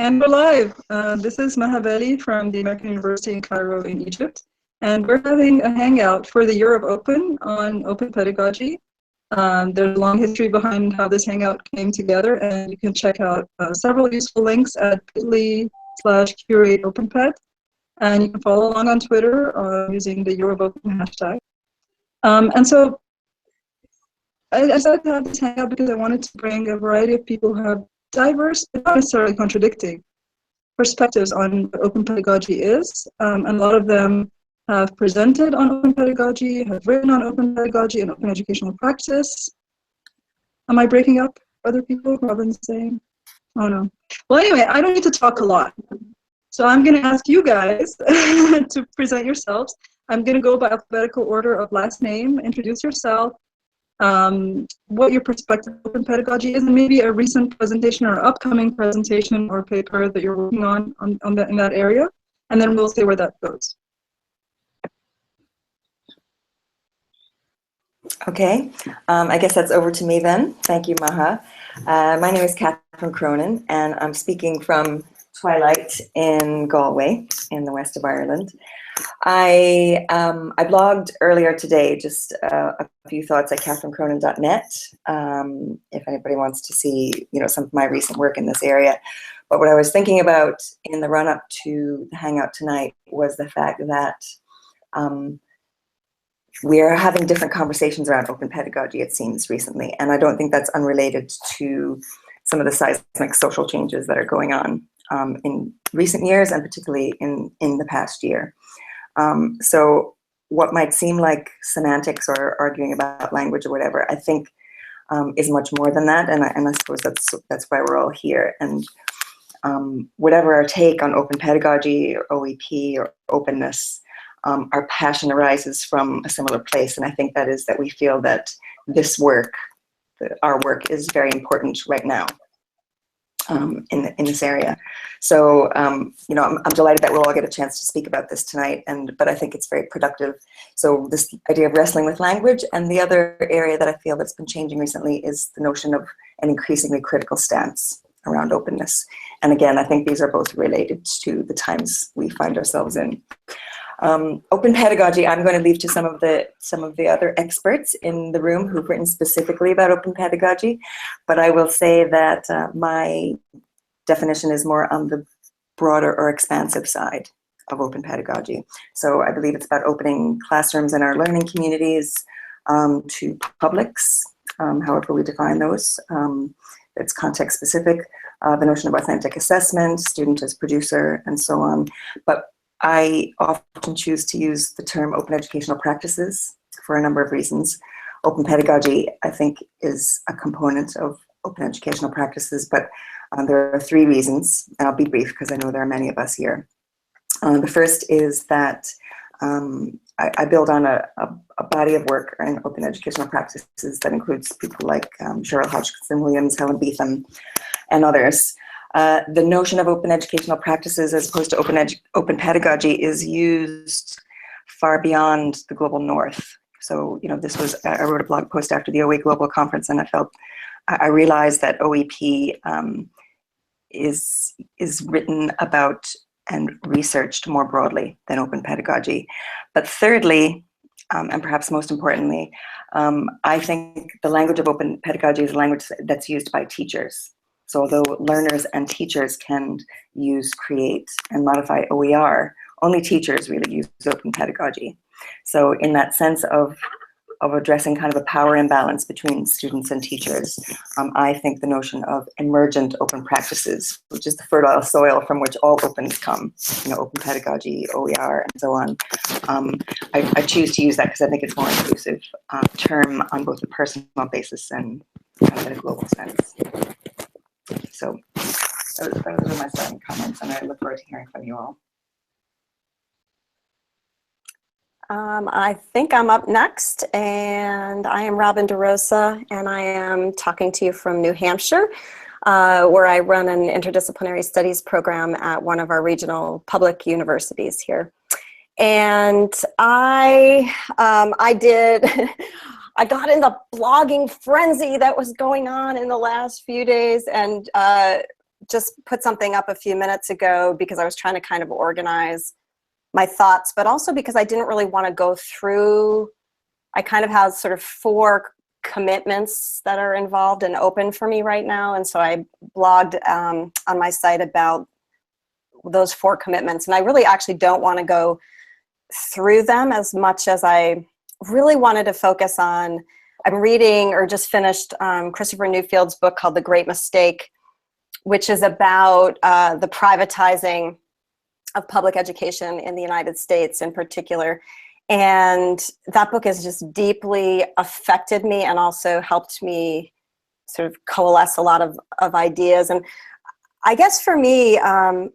And we're live. This is Maha from the American University in Cairo in Egypt. And we're having a hangout for the Year of Open on open pedagogy. There's a long history behind how this hangout came together, and you can check out several useful links at bit.ly/curate-openped. And you can follow along on Twitter using the Year of Open hashtag. And so I decided to have this hangout because I wanted to bring a variety of people who have diverse, but not necessarily contradicting, perspectives on what open pedagogy is. And a lot of them have presented on open pedagogy, have written on open pedagogy and open educational practice. Am I breaking up other people? Robin's saying, oh no. Well, anyway, I don't need to talk a lot. So I'm going to ask you guys to present yourselves. I'm going to go by alphabetical order of last name, introduce yourself, what your perspective of open pedagogy is, and maybe a recent presentation or upcoming presentation or paper that you're working on in that area, and then we'll see where that goes. Okay, I guess that's over to me then. Thank you, Maha. My name is Cronin, and I'm speaking from Twilight in Galway, in the west of Ireland. I blogged earlier today just a few thoughts at catherinecronin.net if anybody wants to see, some of my recent work in this area. But what I was thinking about in the run-up to the hangout tonight was the fact that we're having different conversations around open pedagogy, it seems, recently, and I don't think that's unrelated to some of the seismic social changes that are going on in recent years, and particularly in the past year. So what might seem like semantics or arguing about language or whatever, I think is much more than that, and I suppose that's why we're all here. And whatever our take on open pedagogy or OEP or openness, our passion arises from a similar place, and I think that is that we feel that this work, our work, is very important right now. In this area. So, I'm delighted that we'll all get a chance to speak about this tonight, but I think it's very productive. So this idea of wrestling with language, and the other area that I feel that's been changing recently is the notion of an increasingly critical stance around openness. And again, I think these are both related to the times we find ourselves in. Open pedagogy, I'm going to leave to some of the other experts in the room who've written specifically about open pedagogy, but I will say that my definition is more on the broader or expansive side of open pedagogy. So I believe it's about opening classrooms and our learning communities to publics, however we define those. It's context specific, the notion of authentic assessment, student as producer, and so on. But I often choose to use the term open educational practices for a number of reasons. Open pedagogy, I think, is a component of open educational practices, but there are three reasons, and I'll be brief because I know there are many of us here. The first is that I build on a body of work in open educational practices that includes people like Cheryl Hodgkinson-Williams, Helen Beetham, and others. The notion of open educational practices as opposed to open pedagogy is used far beyond the global north. So, I wrote a blog post after the OE Global Conference, and I realized that OEP is written about and researched more broadly than open pedagogy. But thirdly, and perhaps most importantly, I think the language of open pedagogy is a language that's used by teachers. So although learners and teachers can use, create, and modify OER, only teachers really use open pedagogy. So in that sense of addressing kind of a power imbalance between students and teachers, I think the notion of emergent open practices, which is the fertile soil from which all opens come, open pedagogy, OER, and so on. I choose to use that because I think it's more inclusive term on both a personal basis and kind of in a global sense. So those are my starting comments, and I look forward to hearing from you all. I think I'm up next, and I am Robin DeRosa, and I am talking to you from New Hampshire, where I run an interdisciplinary studies program at one of our regional public universities here. And I got in the blogging frenzy that was going on in the last few days, and just put something up a few minutes ago because I was trying to kind of organize my thoughts, but also because I didn't really want to go through, I kind of have sort of 4 commitments that are involved and open for me right now. And so I blogged on my site about those 4 commitments. And I really actually don't want to go through them as much as I really wanted to focus on, I'm reading or just finished Christopher Newfield's book called The Great Mistake, which is about the privatizing of public education in the United States in particular. And that book has just deeply affected me and also helped me sort of coalesce a lot of ideas. And I guess for me,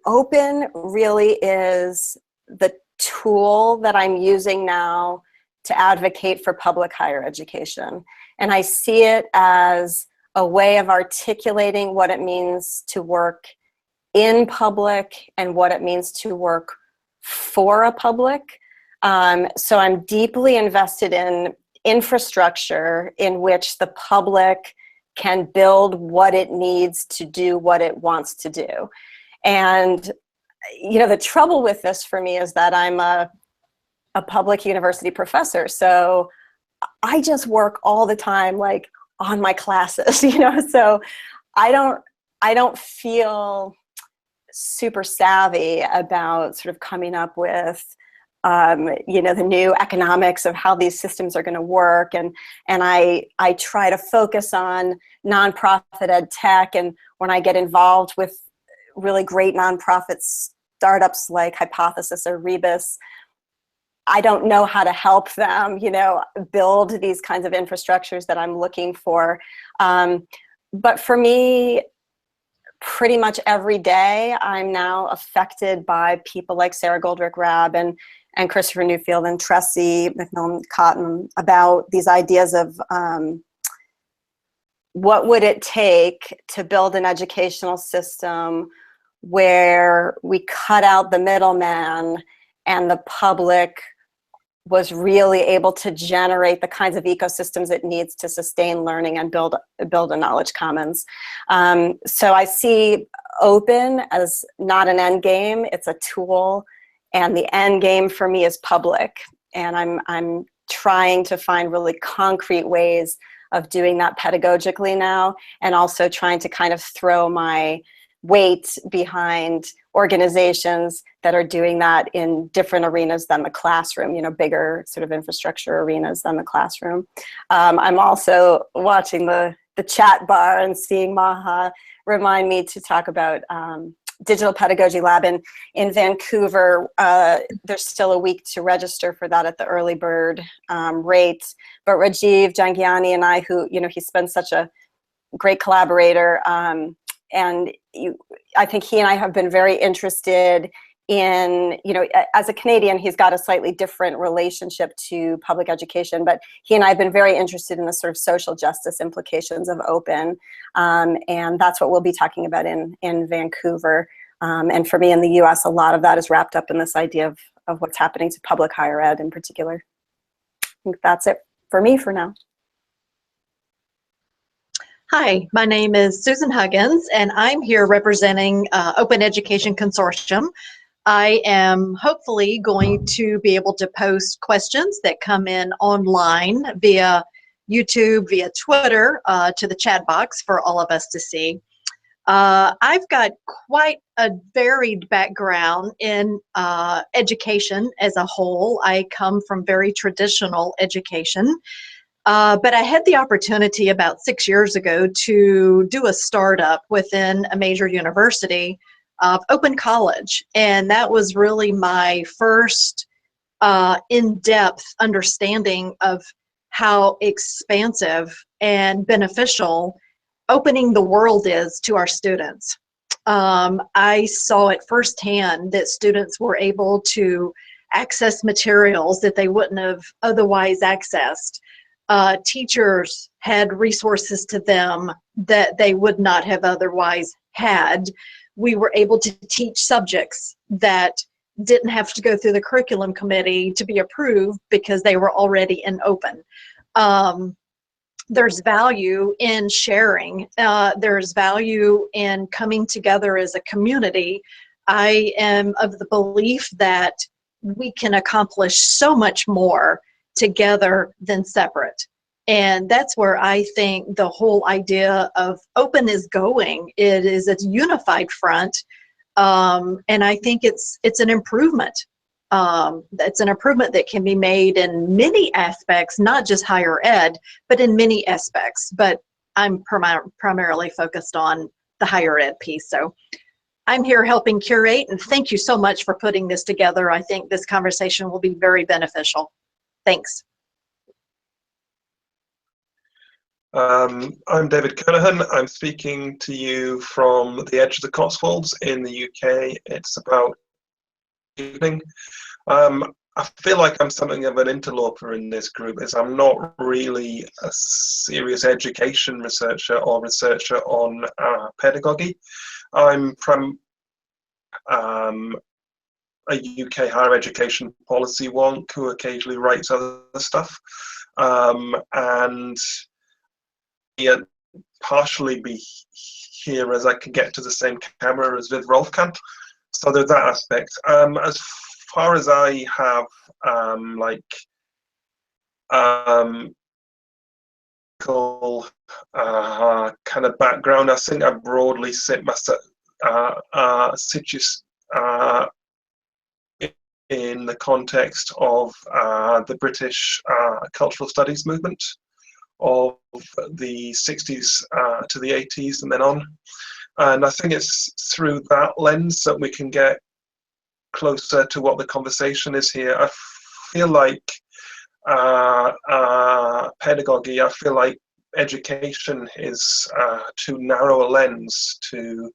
open really is the tool that I'm using now to advocate for public higher education. And I see it as a way of articulating what it means to work in public and what it means to work for a public. So I'm deeply invested in infrastructure in which the public can build what it needs to do what it wants to do. And, you know, the trouble with this for me is that I'm a public university professor. So I just work all the time, like on my classes, you know, so I don't feel super savvy about sort of coming up with, you know, the new economics of how these systems are going to work. And I try to focus on nonprofit ed tech. And when I get involved with really great nonprofit startups like Hypothesis or Rebus, I don't know how to help them, you know, build these kinds of infrastructures that I'm looking for. But for me, pretty much every day, I'm now affected by people like Sarah Goldrick-Rab and Christopher Newfield and Tressie McNeil-Cotton about these ideas of what would it take to build an educational system where we cut out the middleman and the public was really able to generate the kinds of ecosystems it needs to sustain learning and build a knowledge commons. So I see open as not an end game, it's a tool, and the end game for me is public. And I'm trying to find really concrete ways of doing that pedagogically now, and also trying to kind of throw my weight behind organizations that are doing that in different arenas than the classroom, you know, bigger sort of infrastructure arenas than the classroom. I'm also watching the chat bar and seeing Maha remind me to talk about Digital Pedagogy Lab in Vancouver. There's still a week to register for that at the early bird rate. But Rajiv Jangiani and I, who, you know, he's been such a great collaborator, and I think he and I have been very interested in, you know, as a Canadian, he's got a slightly different relationship to public education, but he and I have been very interested in the sort of social justice implications of open. And that's what we'll be talking about in Vancouver. And for me in the US, a lot of that is wrapped up in this idea of what's happening to public higher ed in particular. I think that's it for me for now. Hi, my name is Susan Huggins, and I'm here representing Open Education Consortium. I am hopefully going to be able to post questions that come in online via YouTube, via Twitter, to the chat box for all of us to see. I've got quite a varied background in education as a whole. I come from very traditional education. But I had the opportunity about 6 years ago to do a startup within a major university of open college. And that was really my first in-depth understanding of how expansive and beneficial opening the world is to our students. I saw it firsthand that students were able to access materials that they wouldn't have otherwise accessed. Teachers had resources to them that they would not have otherwise had. We were able to teach subjects that didn't have to go through the curriculum committee to be approved because they were already in open. there's value in sharing. There's value in coming together as a community. I am of the belief that we can accomplish so much more together than separate. And that's where I think the whole idea of open is going. It is a unified front. And I think it's an improvement. It's an improvement that can be made in many aspects, not just higher ed, but in many aspects. But I'm primarily focused on the higher ed piece. So I'm here helping curate, and thank you so much for putting this together. I think this conversation will be very beneficial. Thanks. I'm David Kernohan. I'm speaking to you from the edge of the Cotswolds in the UK. It's about evening. I feel like I'm something of an interloper in this group, as I'm not really a serious education researcher or researcher on pedagogy. I'm from a UK higher education policy wonk who occasionally writes other stuff, and yet partially be here as I can get to the same camera as with Rolfe can. So there's that aspect. As far as I have kind of background, I think I broadly sit myself in the context of the British cultural studies movement of the 60s to the 80s and then on. And I think it's through that lens that we can get closer to what the conversation is here. I feel like pedagogy, I feel like education is too narrow a lens to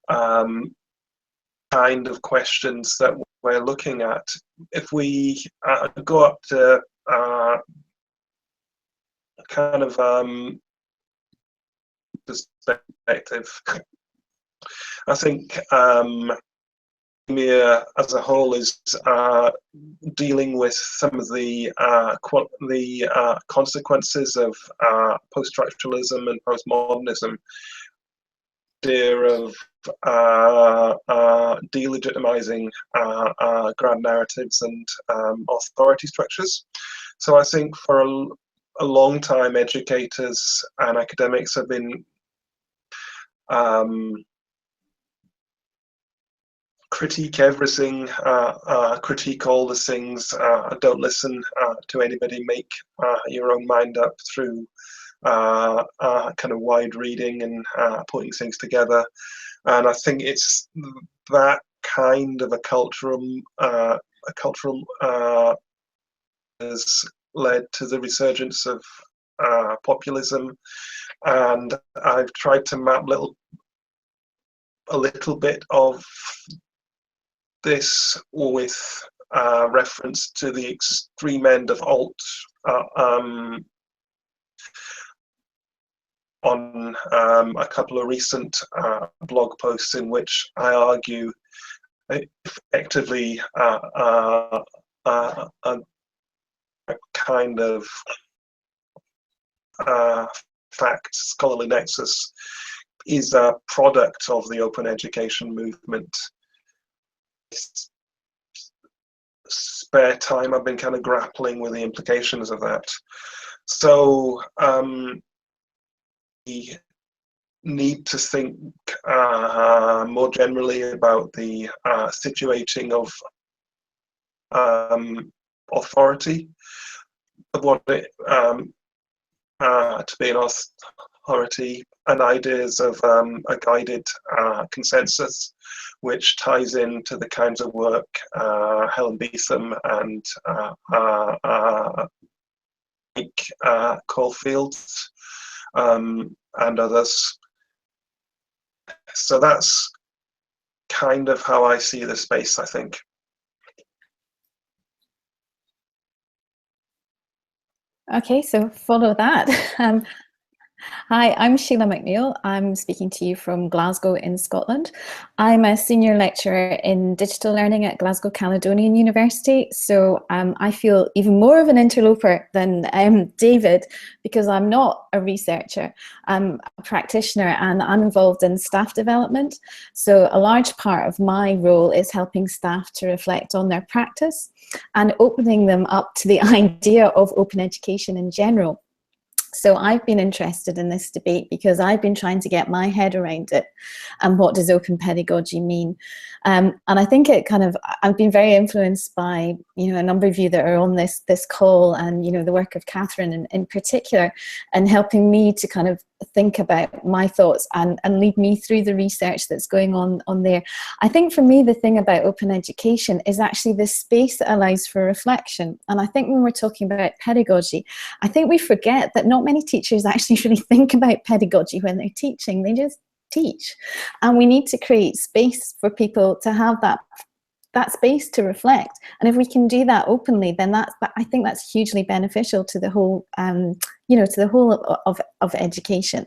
kind of questions that we're looking at. If we go up to kind of perspective, I think academia as a whole is dealing with some of the consequences of post-structuralism and postmodernism, idea of delegitimizing grand narratives and authority structures. So I think for a long time, educators and academics have been critique everything, critique all the things, don't listen to anybody, make your own mind up through kind of wide reading and putting things together. And I think it's that kind of a cultural has led to the resurgence of populism. And I've tried to map a little bit of this with reference to the extreme end of alt on a couple of recent blog posts in which I argue effectively a kind of fact scholarly nexus is a product of the open education movement. Spare time, I've been kind of grappling with the implications of that. So we need to think more generally about the situating of authority, of what it to be an authority, and ideas of a guided consensus, which ties into the kinds of work Helen Beetham and Caulfield and others. So that's kind of how I see the space, I think. Okay, so follow that. Hi, I'm Sheila McNeil. I'm speaking to you from Glasgow in Scotland. I'm a senior lecturer in digital learning at Glasgow Caledonian University. So I feel even more of an interloper than David, because I'm not a researcher. I'm a practitioner and I'm involved in staff development. So a large part of my role is helping staff to reflect on their practice and opening them up to the idea of open education in general. So I've been interested in this debate because I've been trying to get my head around it and what does open pedagogy mean. And I think it kind of, I've been very influenced by, you know, a number of you that are on this call, and, you know, the work of Catherine in particular, and helping me to kind of think about my thoughts and lead me through the research that's going on there. I think for me, the thing about open education is actually the space that allows for reflection. And I think when we're talking about pedagogy, I think we forget that not many teachers actually really think about pedagogy when they're teaching. They just teach. And we need to create space for people to have that space to reflect. And if we can do that openly, then I think that's hugely beneficial to the whole, you know, to the whole of education.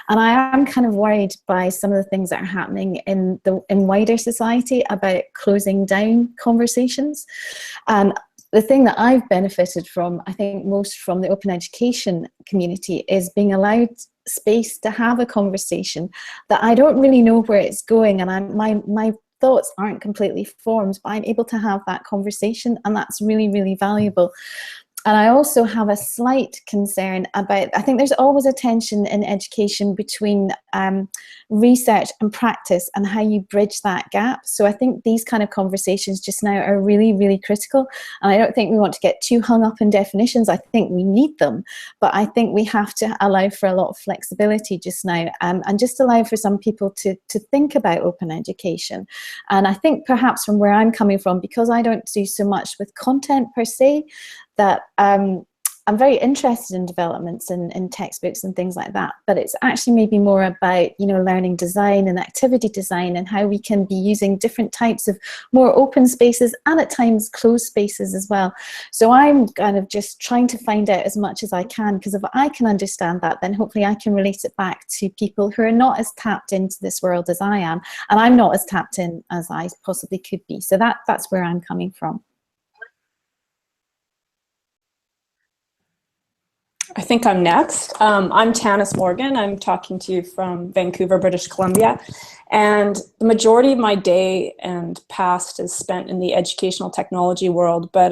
And I am kind of worried by some of the things that are happening in wider society about closing down conversations. And the thing that I've benefited from, I think most from the open education community, is being allowed space to have a conversation that I don't really know where it's going, and my thoughts aren't completely formed, but I'm able to have that conversation, and that's really, really valuable. And I also have a slight concern about, I think there's always a tension in education between research and practice and how you bridge that gap. So I think these kind of conversations just now are really, really critical. And I don't think we want to get too hung up in definitions. I think we need them, but I think we have to allow for a lot of flexibility just now, and just allow for some people to think about open education. And I think perhaps from where I'm coming from, because I don't do so much with content per se, that I'm very interested in developments in textbooks and things like that, but it's actually maybe more about, you know, learning design and activity design, and how we can be using different types of more open spaces and at times closed spaces as well. So I'm kind of just trying to find out as much as I can, because if I can understand that, then hopefully I can relate it back to people who are not as tapped into this world as I am, and I'm not as tapped in as I possibly could be. So that's where I'm coming from. I think I'm next. I'm Tannis Morgan. I'm talking to you from Vancouver, British Columbia. And the majority of my day and past is spent in the educational technology world. But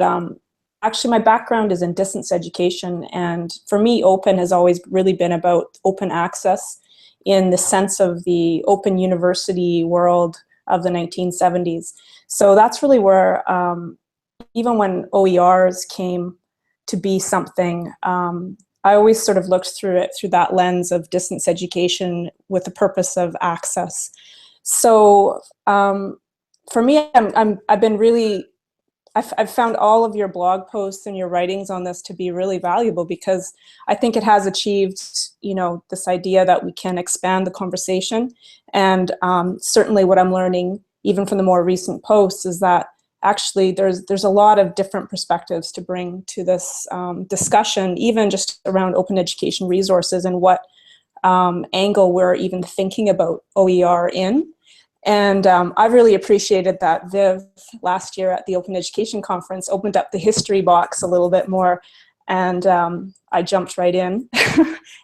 actually, my background is in distance education. And for me, open has always really been about open access in the sense of the open university world of the 1970s. So that's really where, even when OERs came to be something, I always sort of looked through it through that lens of distance education with the purpose of access. So for me, I've found all of your blog posts and your writings on this to be really valuable, because I think it has achieved, you know, this idea that we can expand the conversation. And certainly what I'm learning, even from the more recent posts, is that actually there's a lot of different perspectives to bring to this discussion, even just around open education resources and what angle we're even thinking about OER in. And I've really appreciated that Viv last year at the Open Education Conference opened up the history box a little bit more, and I jumped right in.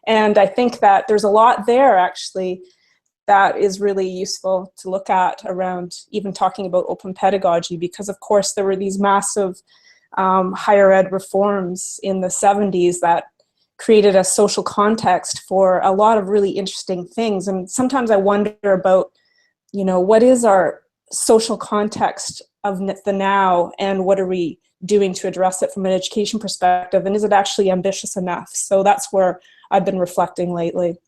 And I think that there's a lot there actually that is really useful to look at around even talking about open pedagogy, because of course there were these massive higher ed reforms in the 70s that created a social context for a lot of really interesting things. And sometimes I wonder about, you know, what is our social context of the now, and what are we doing to address it from an education perspective, and is it actually ambitious enough? So that's where I've been reflecting lately.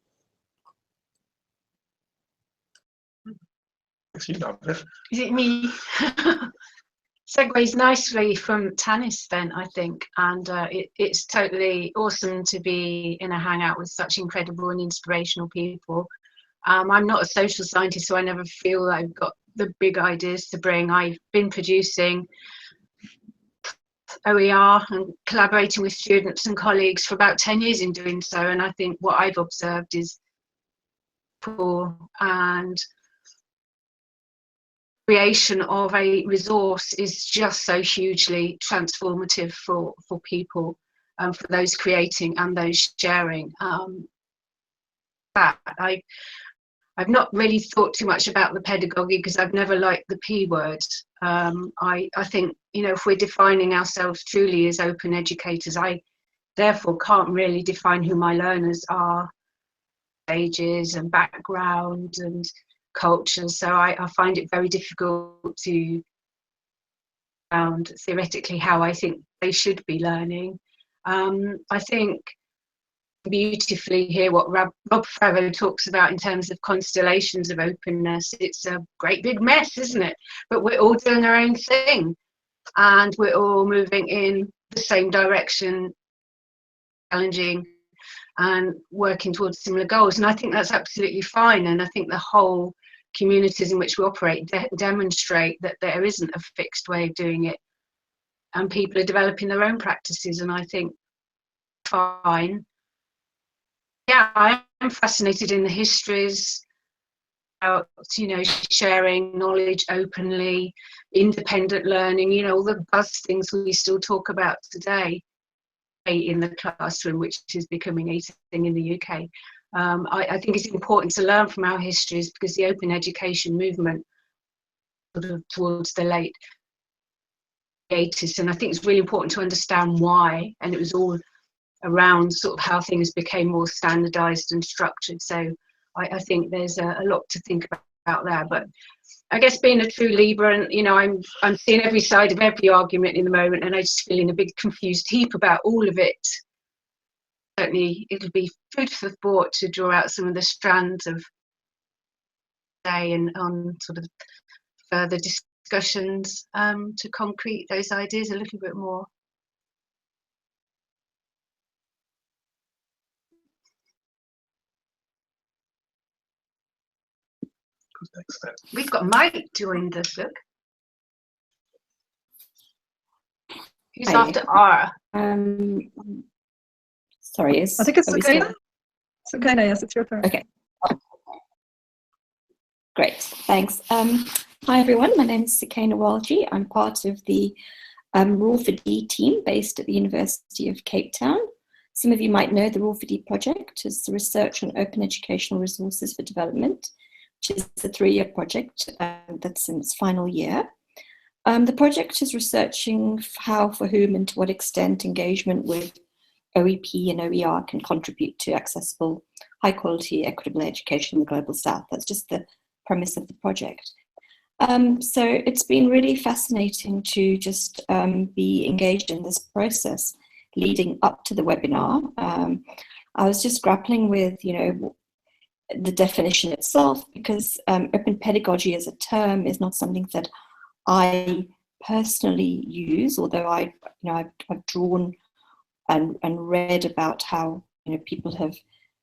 Is it me? Segues nicely from Tannis then, I think, and it's totally awesome to be in a hangout with such incredible and inspirational people. I'm not a social scientist, so I never feel that I've got the big ideas to bring. I've been producing OER and collaborating with students and colleagues for about 10 years in doing so. And I think what I've observed is poor and creation of a resource is just so hugely transformative for people, for those creating and those sharing. But I've not really thought too much about the pedagogy because I've never liked the P word. I think, you know, if we're defining ourselves truly as open educators, I therefore can't really define who my learners are, ages and background and culture. So I find it very difficult to found theoretically how I think they should be learning. I think beautifully here what Rob Farrow talks about in terms of constellations of openness. It's a great big mess, isn't it? But we're all doing our own thing and we're all moving in the same direction, challenging and working towards similar goals. And I think that's absolutely fine. And I think the whole communities in which we operate demonstrate that there isn't a fixed way of doing it. And people are developing their own practices. And I think fine. Yeah, I am fascinated in the histories about, you know, sharing knowledge openly, independent learning, you know, all the buzz things we still talk about today in the classroom, which is becoming a thing in the UK. I think it's important to learn from our histories because the open education movement sort of towards the late 80s, and I think it's really important to understand why, and it was all around sort of how things became more standardized and structured. So I think there's a lot to think about there. But I guess being a true Libra, and you know, I'm seeing every side of every argument in the moment, and I just feel in a big confused heap about all of it. Certainly, it'll be food for thought to draw out some of the strands of day and on sort of further discussions to concrete those ideas a little bit more. Next step. We've got Mike joined us, look. Who's after R? Sorry, I think it's Sukaina. Sukaina, yes, it's your turn. Okay. Great, thanks. Hi everyone, my name is Sukaina Walji. I'm part of the Rolfe team based at the University of Cape Town. Some of you might know the Rolfe project is the research on open educational resources for development, which is a 3-year project that's in its final year. The project is researching how, for whom, and to what extent engagement with OEP and OER can contribute to accessible, high-quality, equitable education in the Global South. That's just the premise of the project. So it's been really fascinating to just be engaged in this process leading up to the webinar. I was just grappling with, you know, the definition itself, because open pedagogy as a term is not something that I personally use, although I've drawn and read about how, you know, people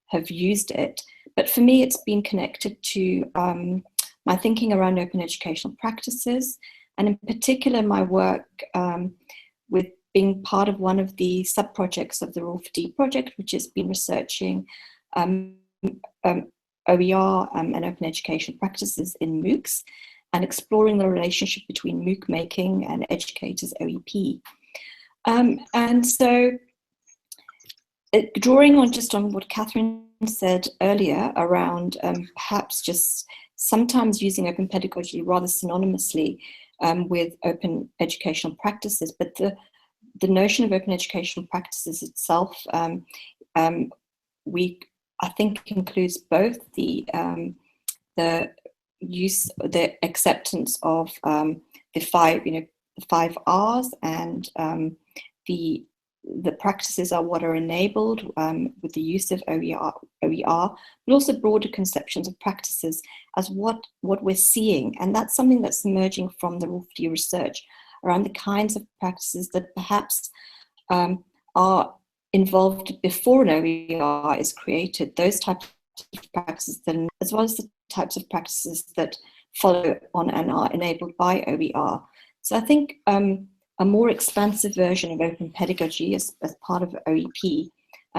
have used it. But for me, it's been connected to my thinking around open educational practices, and in particular my work with being part of one of the sub-projects of the Rolfe project, which has been researching OER and open education practices in MOOCs, and exploring the relationship between MOOC making and educators OEP. And so drawing on just on what Catherine said earlier around perhaps just sometimes using open pedagogy rather synonymously with open educational practices, but the notion of open educational practices itself, I think includes both the use, the acceptance of the 5 R's, and the practices are what are enabled with the use of OER, but also broader conceptions of practices as what we're seeing. And that's something that's emerging from the Rolfe research around the kinds of practices that perhaps are involved before an OER is created, those types of practices, then, as well as the types of practices that follow on and are enabled by OER. So I think a a more expansive version of open pedagogy as part of OEP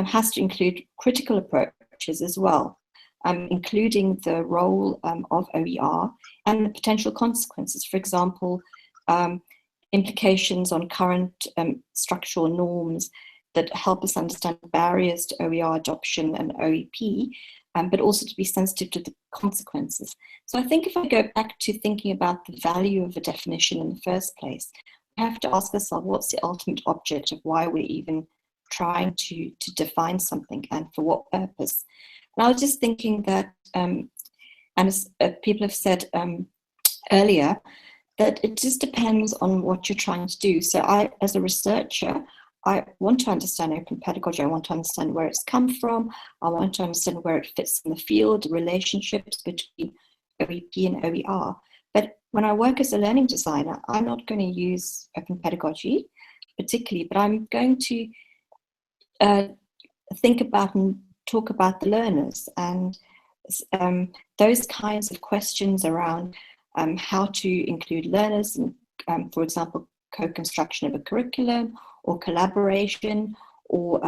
has to include critical approaches as well, including the role of OER and the potential consequences. For example, implications on current structural norms that help us understand barriers to OER adoption and OEP, but also to be sensitive to the consequences. So I think if I go back to thinking about the value of a definition in the first place, we have to ask ourselves, what's the ultimate object of why we're even trying to define something, and for what purpose? And I was just thinking that, and as people have said earlier, that it just depends on what you're trying to do. So I, as a researcher, I want to understand open pedagogy. I want to understand where it's come from. I want to understand where it fits in the field, the relationships between OEP and OER. But when I work as a learning designer, I'm not going to use open pedagogy particularly, but I'm going to think about and talk about the learners, and those kinds of questions around how to include learners in, for example, co-construction of a curriculum, or collaboration, or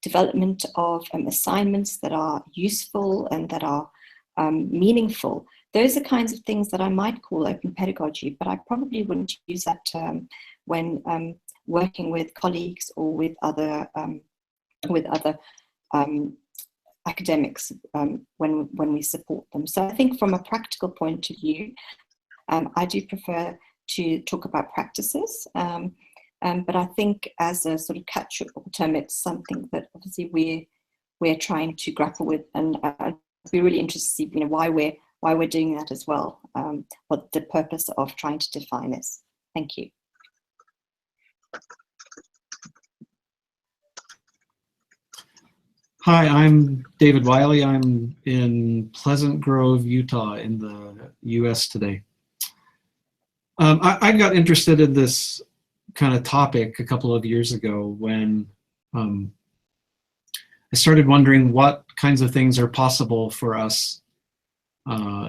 development of assignments that are useful and that are meaningful. Those are kinds of things that I might call open pedagogy, but I probably wouldn't use that term when working with colleagues or with other academics when we support them. So I think from a practical point of view, I do prefer to talk about practices, but I think as a sort of catch-all term, it's something that obviously we're trying to grapple with, and I'd be really interested to see, why we're doing that as well, what the purpose of trying to define is. Thank you. Hi, I'm David Wiley. I'm in Pleasant Grove, Utah in the US today. I got interested in this kind of topic a couple of years ago when I started wondering what kinds of things are possible for us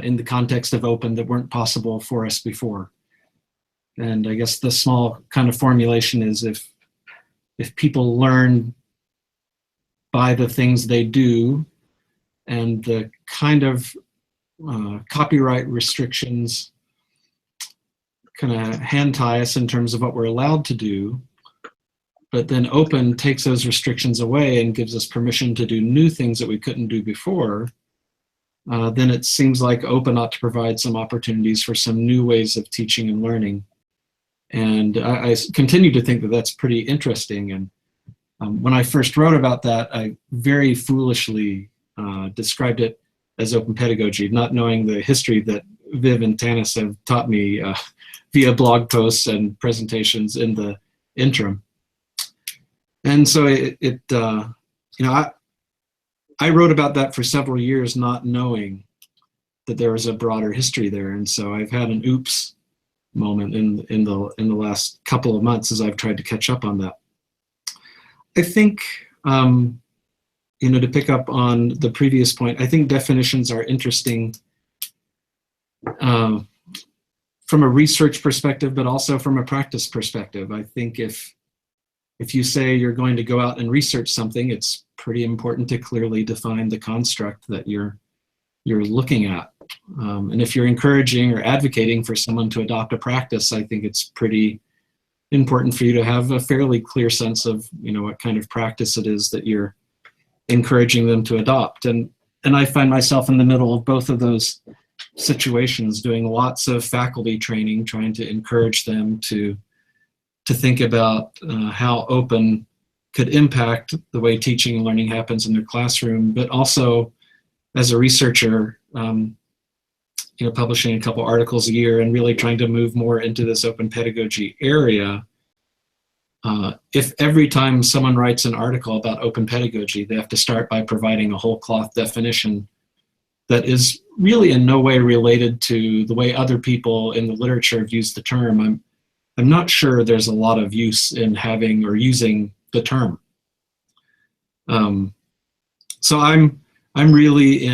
in the context of open that weren't possible for us before. And I guess the small kind of formulation is if people learn by the things they do, and the kind of copyright restrictions kind of hand tie us in terms of what we're allowed to do, but then open takes those restrictions away and gives us permission to do new things that we couldn't do before, then it seems like open ought to provide some opportunities for some new ways of teaching and learning. And I continue to think that that's pretty interesting. And when I first wrote about that, I very foolishly described it as open pedagogy, not knowing the history that Viv and Tannis have taught me via blog posts and presentations in the interim. And so I wrote about that for several years, not knowing that there was a broader history there. And so I've had an oops moment in the last couple of months as I've tried to catch up on that. I think, to pick up on the previous point, I think definitions are interesting from a research perspective, but also from a practice perspective. I think if you say you're going to go out and research something, it's pretty important to clearly define the construct that you're looking at. And if you're encouraging or advocating for someone to adopt a practice, I think it's pretty important for you to have a fairly clear sense of what kind of practice it is that you're encouraging them to adopt. And I find myself in the middle of both of those situations, doing lots of faculty training, trying to encourage them to think about how open could impact the way teaching and learning happens in their classroom, but also as a researcher, publishing a couple articles a year and really trying to move more into this open pedagogy area. If every time someone writes an article about open pedagogy, they have to start by providing a whole cloth definition that is really in no way related to the way other people in the literature have used the term, I'm not sure there's a lot of use in having or using the term. So I'm really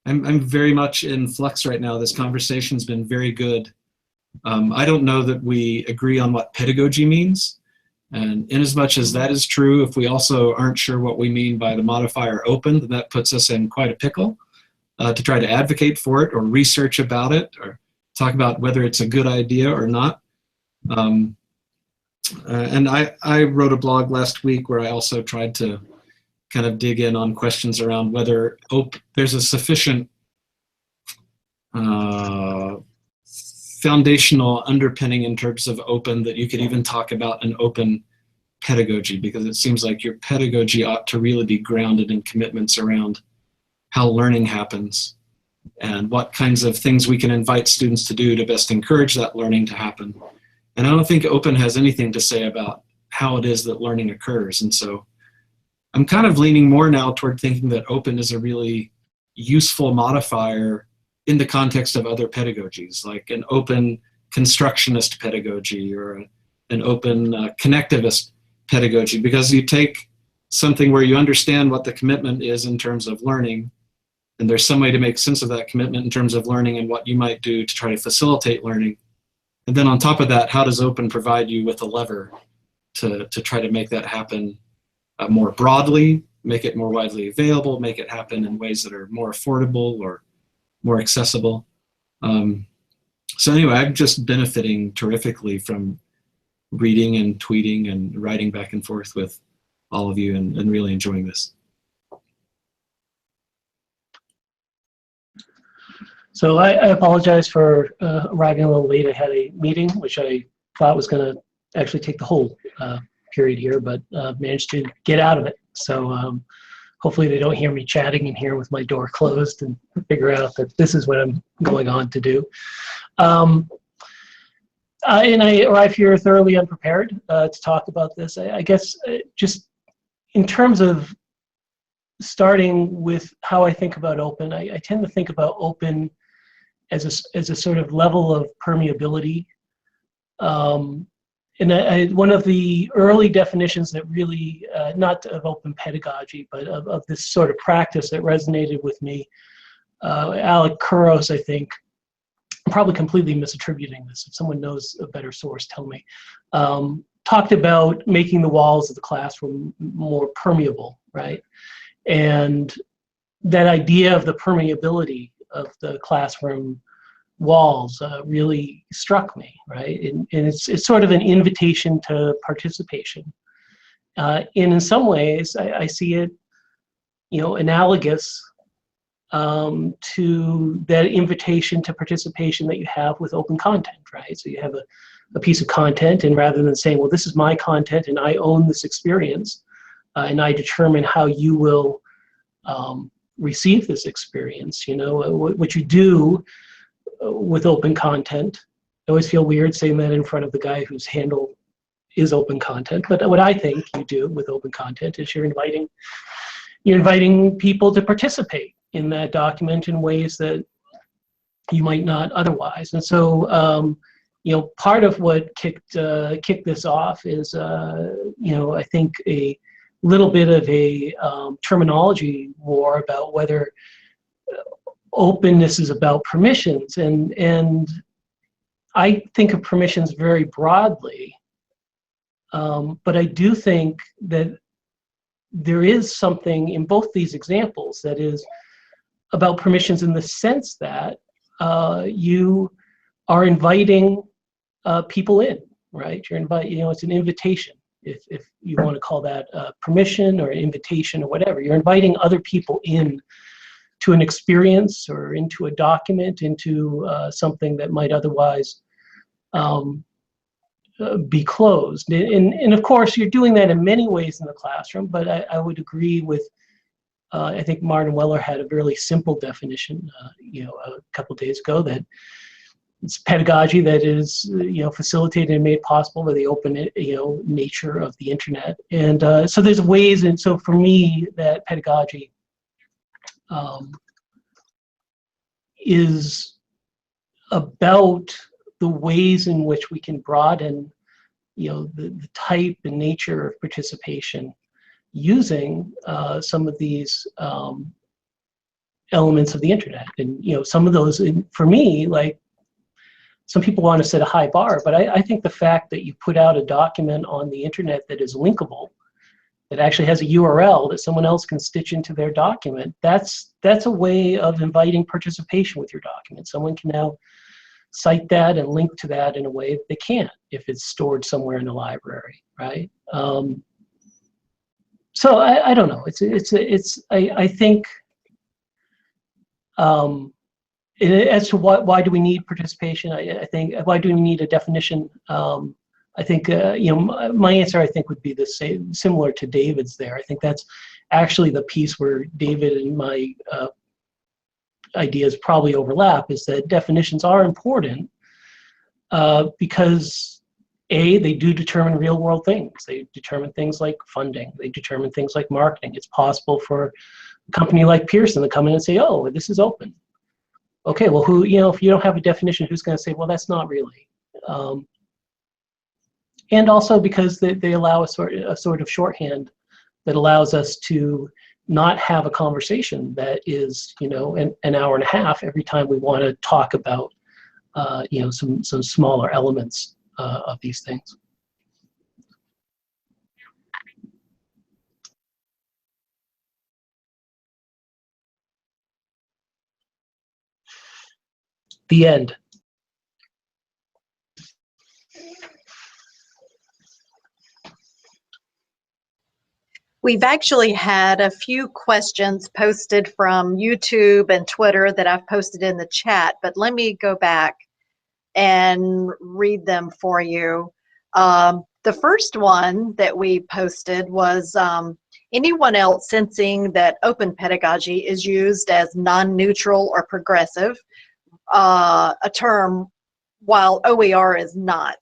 I'm very much in flux right now. This conversation's been very good I don't know that we agree on what pedagogy means. And inasmuch as that is true, if we also aren't sure what we mean by the modifier open, then that puts us in quite a pickle to try to advocate for it or research about it or talk about whether it's a good idea or not. And I wrote a blog last week where I also tried to kind of dig in on questions around whether there's a sufficient foundational underpinning in terms of open that you could even talk about an open pedagogy, because it seems like your pedagogy ought to really be grounded in commitments around how learning happens and what kinds of things we can invite students to do to best encourage that learning to happen. And I don't think open has anything to say about how it is that learning occurs. And so I'm kind of leaning more now toward thinking that open is a really useful modifier in the context of other pedagogies, like an open constructionist pedagogy or an open connectivist pedagogy, because you take something where you understand what the commitment is in terms of learning, and there's some way to make sense of that commitment in terms of learning and what you might do to try to facilitate learning. And then on top of that, how does open provide you with a lever to try to make that happen more broadly, make it more widely available, make it happen in ways that are more affordable or more accessible. So anyway, I'm just benefiting terrifically from reading and tweeting and writing back and forth with all of you and really enjoying this. So I apologize for arriving a little late. I had a meeting, which I thought was going to actually take the whole period here, but managed to get out of it. So hopefully they don't hear me chatting in here with my door closed and figure out that this is what I'm going on to do. And I arrive here thoroughly unprepared to talk about this. I guess just in terms of starting with how I think about open, I tend to think about open as a sort of level of permeability. And one of the early definitions that really, not of open pedagogy, but of this sort of practice that resonated with me, Alec Couros, I think, I'm probably completely misattributing this. If someone knows a better source, tell me, talked about making the walls of the classroom more permeable, right? And that idea of the permeability of the classroom walls really struck me, right? And it's sort of an invitation to participation. And in some ways, I see it, analogous to that invitation to participation that you have with open content, right? So you have a piece of content, and rather than saying, well, this is my content and I own this experience, and I determine how you will receive this experience, what you do with open content. I always feel weird saying that in front of the guy whose handle is open content, but what I think you do with open content is you're inviting people to participate in that document in ways that you might not otherwise. And so, part of what kicked this off is, I think a little bit of a terminology war about whether openness is about permissions, and I think of permissions very broadly, but I do think that there is something in both these examples that is about permissions in the sense that you are inviting people in, right? You're it's an invitation, if you want to call that permission or invitation or whatever. You're inviting other people in to an experience or into a document, into something that might otherwise be closed. And of course, you're doing that in many ways in the classroom, but I would agree with, I think Martin Weller had a really simple definition, a couple days ago, that it's pedagogy that is, facilitated and made possible by the open, nature of the internet. And so there's ways, and so for me, that pedagogy is about the ways in which we can broaden, the type and nature of participation using some of these elements of the internet. And, some of those, for me, like some people want to set a high bar, but I think the fact that you put out a document on the internet that is linkable, that actually has a URL that someone else can stitch into their document, that's a way of inviting participation with your document. Someone can now cite that and link to that in a way that they can't if it's stored somewhere in the library, right? So I don't know. I think as to why do we need participation? I think why do we need a definition? I think my answer I think would be the same, similar to David's there. I think that's actually the piece where David and my ideas probably overlap, is that definitions are important because they do determine real world things. They determine things like funding. They determine things like marketing. It's possible for a company like Pearson to come in and say, oh, this is open. Okay, well, who, if you don't have a definition, who's going to say, well, that's not really? And also because they allow a sort of shorthand that allows us to not have a conversation that is, an hour and a half every time we want to talk about, some smaller elements of these things. The end. We've actually had a few questions posted from YouTube and Twitter that I've posted in the chat, but let me go back and read them for you. The first one that we posted was, anyone else sensing that open pedagogy is used as non-neutral or progressive, a term, while OER is not?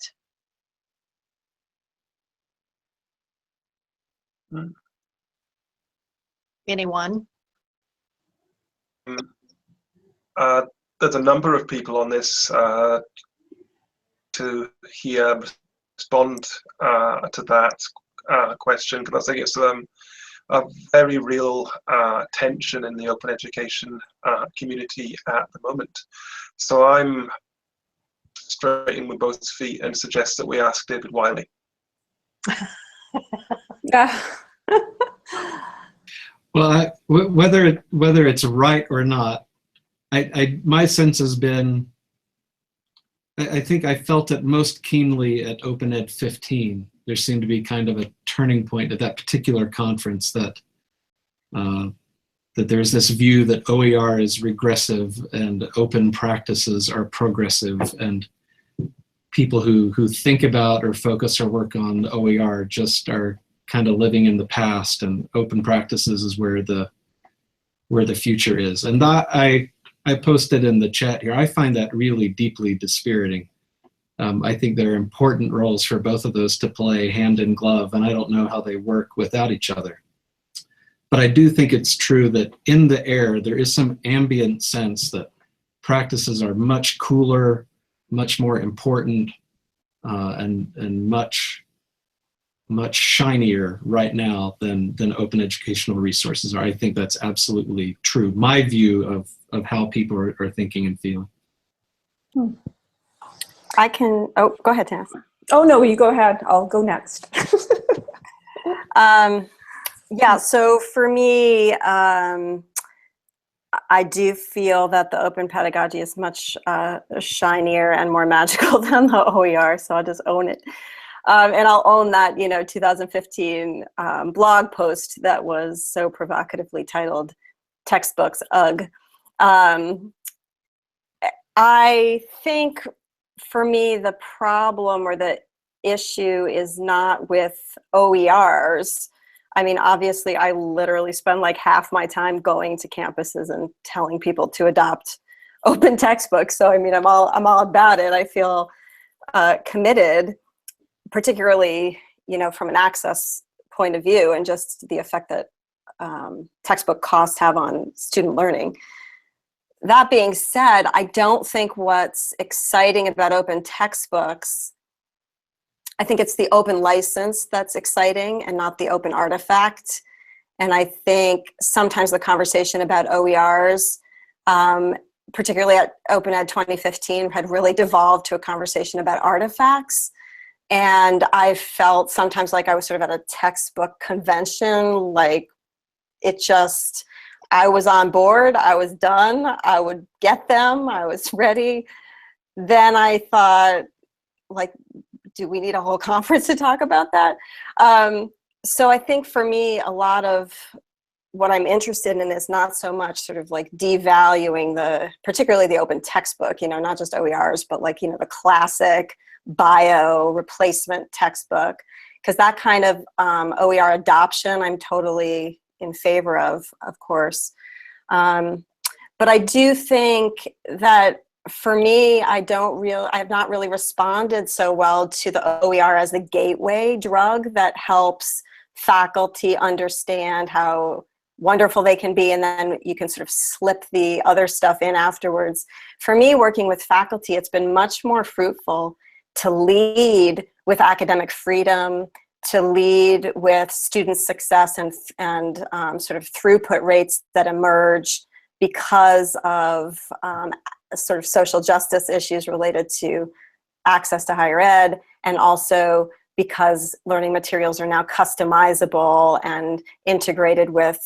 Anyone? There's a number of people on this to here respond to that question, because I think it's a very real tension in the open education community at the moment. So I'm straight in with both feet and suggest that we ask David Wiley. Yeah. Well, whether it's right or not, my sense has been, I think I felt it most keenly at Open Ed 15. There seemed to be kind of a turning point at that particular conference that there's this view that OER is regressive and open practices are progressive, and people who think about or focus or work on OER just are kind of living in the past, and open practices is where the future is. And that I posted in the chat here. I find that really deeply dispiriting. I think there are important roles for both of those to play hand in glove, and I don't know how they work without each other. But I do think it's true that in the air, there is some ambient sense that practices are much cooler, much more important, and much shinier right now than open educational resources are. I think that's absolutely true. My view of how people are thinking and feeling. I can, oh, go ahead, Tannis. Oh, no, you go ahead. I'll go next. Yeah, so for me, I do feel that the open pedagogy is much shinier and more magical than the OER, so I'll just own it. And I'll own that, 2015 blog post that was so provocatively titled "Textbooks, Ugh." I think for me, the problem or the issue is not with OERs. I mean, obviously, I literally spend like half my time going to campuses and telling people to adopt open textbooks. So, I mean, I'm all about it. I feel committed, particularly, from an access point of view, and just the effect that textbook costs have on student learning. That being said, I don't think what's exciting about open textbooks, I think it's the open license that's exciting and not the open artifact. And I think sometimes the conversation about OERs particularly at Open Ed 2015, had really devolved to a conversation about artifacts. And I felt sometimes like I was sort of at a textbook convention, like it just, I was on board, I was done, I would get them, I was ready. Then I thought, like, do we need a whole conference to talk about that? So I think for me, a lot of what I'm interested in is not so much sort of like devaluing particularly the open textbook, you know, not just OERs, but like, you know, the classic bio replacement textbook, because that kind of OER adoption I'm totally in favor of course. But I do think that for me, I have not really responded so well to the OER as the gateway drug that helps faculty understand how wonderful they can be, and then you can sort of slip the other stuff in afterwards. For me, working with faculty, it's been much more fruitful to lead with academic freedom, to lead with student success and sort of throughput rates that emerge because of sort of social justice issues related to access to higher ed, and also because learning materials are now customizable and integrated with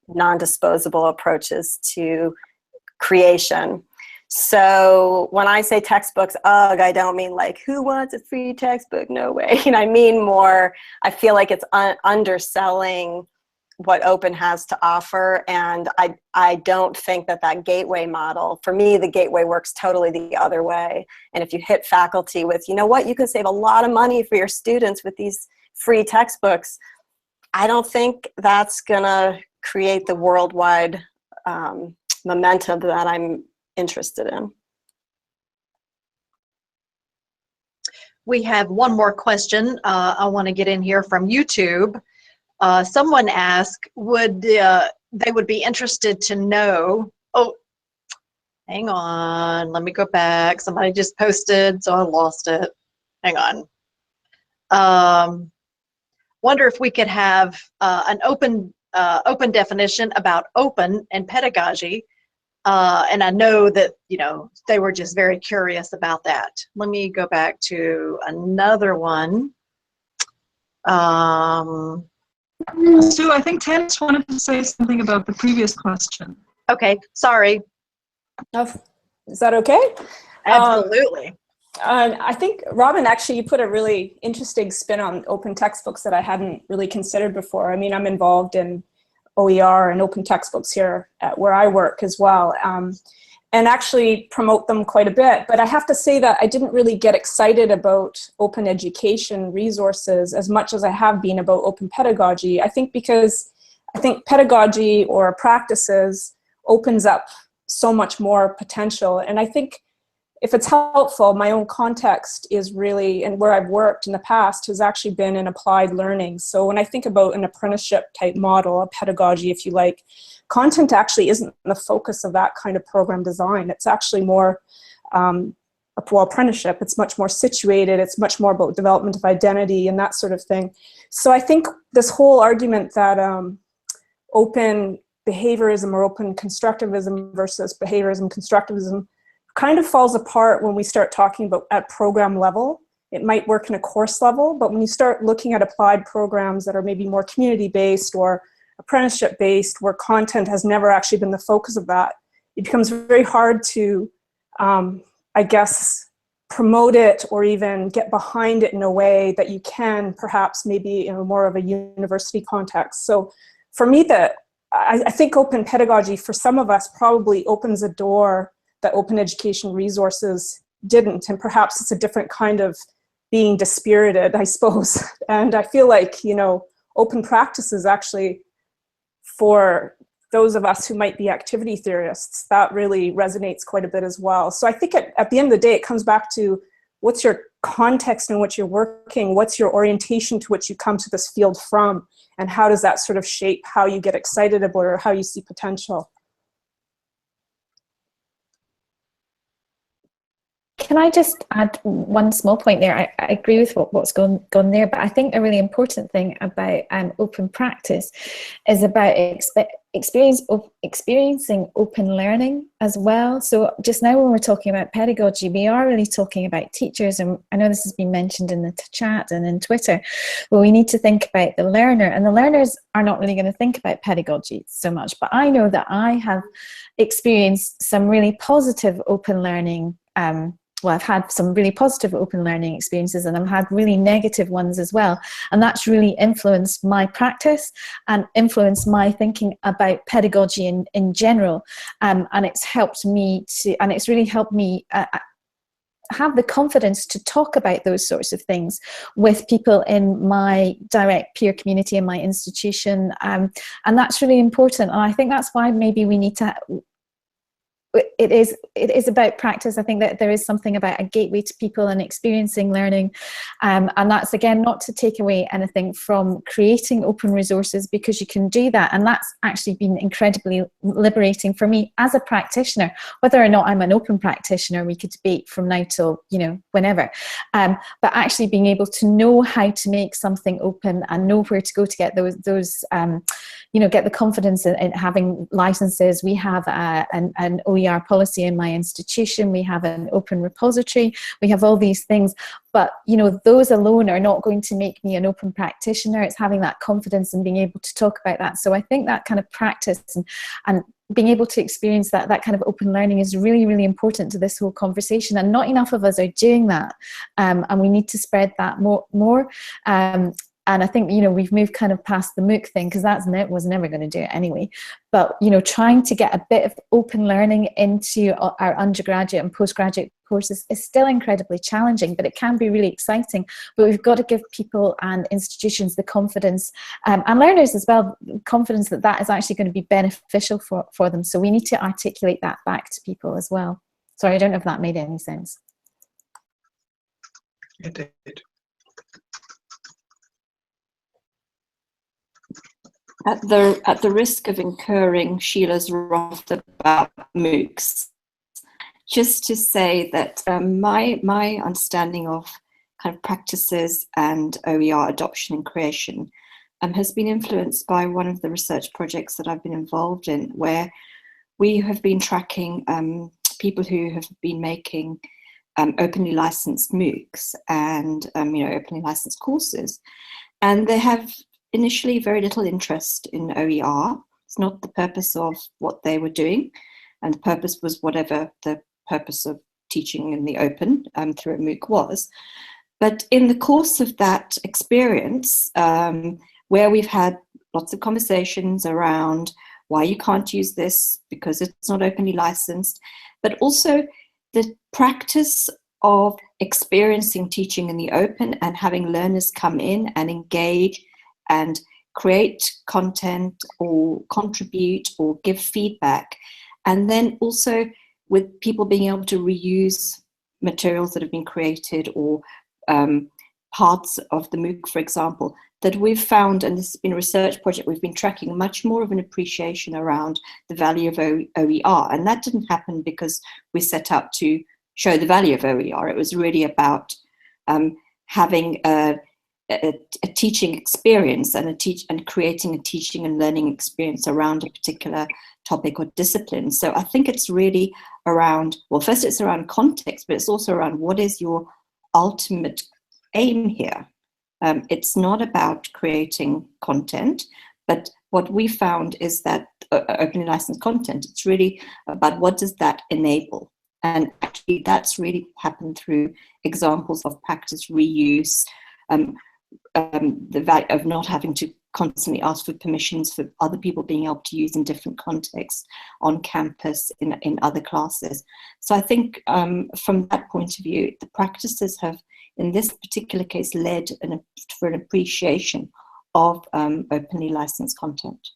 non-disposable approaches to creation. So when I say textbooks, ugh, I don't mean like, who wants a free textbook? No way. And I mean more, I feel like it's underselling what Open has to offer. And I don't think that gateway model, for me, the gateway works totally the other way. And if you hit faculty with, you know what, you can save a lot of money for your students with these free textbooks, I don't think that's gonna create the worldwide momentum that I'm interested in. We have one more question I want to get in here from YouTube. Someone asked, they would be interested to know, oh, hang on, let me go back. Somebody just posted, so I lost it. Hang on. Wonder if we could have an open definition about open and pedagogy. And I know that, you know, they were just very curious about that. Let me go back to another one. Sue, I think Tannis wanted to say something about the previous question. Okay, sorry. Oh, is that okay? Absolutely. I think, Robin, actually, you put a really interesting spin on open textbooks that I hadn't really considered before. I mean, I'm involved in OER and open textbooks here at where I work as well, and actually promote them quite a bit. But I have to say that I didn't really get excited about open education resources as much as I have been about open pedagogy. I think because I think pedagogy or practices opens up so much more potential. And I think if it's helpful, my own context is really, and where I've worked in the past has actually been in applied learning. So when I think about an apprenticeship type model, a pedagogy, if you like, content actually isn't the focus of that kind of program design. It's actually more, apprenticeship, it's much more situated, it's much more about development of identity and that sort of thing. So I think this whole argument that open behaviorism or open constructivism versus behaviorism constructivism kind of falls apart when we start talking about at program level. It might work in a course level, but when you start looking at applied programs that are maybe more community-based or apprenticeship-based, where content has never actually been the focus of that, it becomes very hard to, I guess, promote it or even get behind it in a way that you can perhaps maybe in a more of a university context. So for me, I think open pedagogy for some of us probably opens a door that open education resources didn't, and perhaps it's a different kind of being dispirited, I suppose. And I feel like, you know, open practices actually, for those of us who might be activity theorists, that really resonates quite a bit as well. So I think at the end of the day, it comes back to what's your context in which you're working, what's your orientation to which you come to this field from, and how does that sort of shape how you get excited about it or how you see potential. Can I just add one small point there? I agree with what's gone there, but I think a really important thing about open practice is about experiencing open learning as well. So just now when we're talking about pedagogy, we are really talking about teachers, and I know this has been mentioned in the chat and in Twitter, but we need to think about the learner, and the learners are not really going to think about pedagogy so much, but I know that I have experienced some really positive open learning well, I've had some really positive open learning experiences, and I've had really negative ones as well. And that's really influenced my practice and influenced my thinking about pedagogy in general. And it's helped me and it's really helped me have the confidence to talk about those sorts of things with people in my direct peer community in my institution. And that's really important. And I think that's why maybe we need to it is about practice. I think that there is something about a gateway to people and experiencing learning, and that's again not to take away anything from creating open resources, because you can do that, and that's actually been incredibly liberating for me as a practitioner. Whether or not I'm an open practitioner, we could debate from now till whenever, but actually being able to know how to make something open and know where to go to get those get the confidence in having licenses. We have an OER policy in my institution. We have an open repository. We have all these things, but those alone are not going to make me an open practitioner. It's having that confidence and being able to talk about that. So I think that kind of practice and being able to experience that kind of open learning is really, really important to this whole conversation, and not enough of us are doing that, and we need to spread that more. And I think, we've moved kind of past the MOOC thing, because was never going to do it anyway. But, trying to get a bit of open learning into our undergraduate and postgraduate courses is still incredibly challenging, but it can be really exciting. But we've got to give people and institutions the confidence, and learners as well, confidence that is actually going to be beneficial for them. So we need to articulate that back to people as well. Sorry, I don't know if that made any sense. It did. At the risk of incurring Sheila's wrath about MOOCs, just to say that my understanding of kind of practices and OER adoption and creation has been influenced by one of the research projects that I've been involved in, where we have been tracking people who have been making openly licensed MOOCs and openly licensed courses, and they have initially very little interest in OER. It's not the purpose of what they were doing, and the purpose was whatever the purpose of teaching in the open through a MOOC was. But in the course of that experience, where we've had lots of conversations around why you can't use this because it's not openly licensed, but also the practice of experiencing teaching in the open and having learners come in and engage and create content or contribute or give feedback. And then also with people being able to reuse materials that have been created or parts of the MOOC, for example, that we've found, and this has been a research project, we've been tracking much more of an appreciation around the value of OER. And that didn't happen because we set out to show the value of OER. It was really about having a teaching experience and creating a teaching and learning experience around a particular topic or discipline. So I think it's really around, well, first it's around context, but it's also around what is your ultimate aim here. It's not about creating content, but what we found is that openly licensed content, it's really about what does that enable. And actually that's really happened through examples of practice reuse, the value of not having to constantly ask for permissions for other people being able to use in different contexts on campus in other classes. So I think from that point of view, the practices have, in this particular case, led for an appreciation of openly licensed content.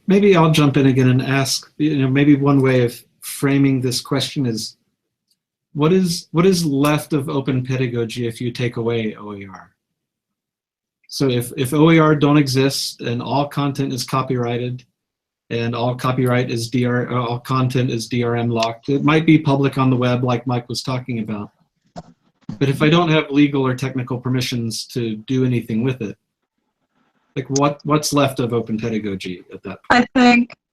Maybe I'll jump in again and ask, maybe one way of framing this question is, what is left of open pedagogy if you take away OER? So if OER don't exist and all content is copyrighted, and all copyright is all content is DRM locked. It might be public on the web like Mike was talking about. But if I don't have legal or technical permissions to do anything with it, like what's left of open pedagogy at that point?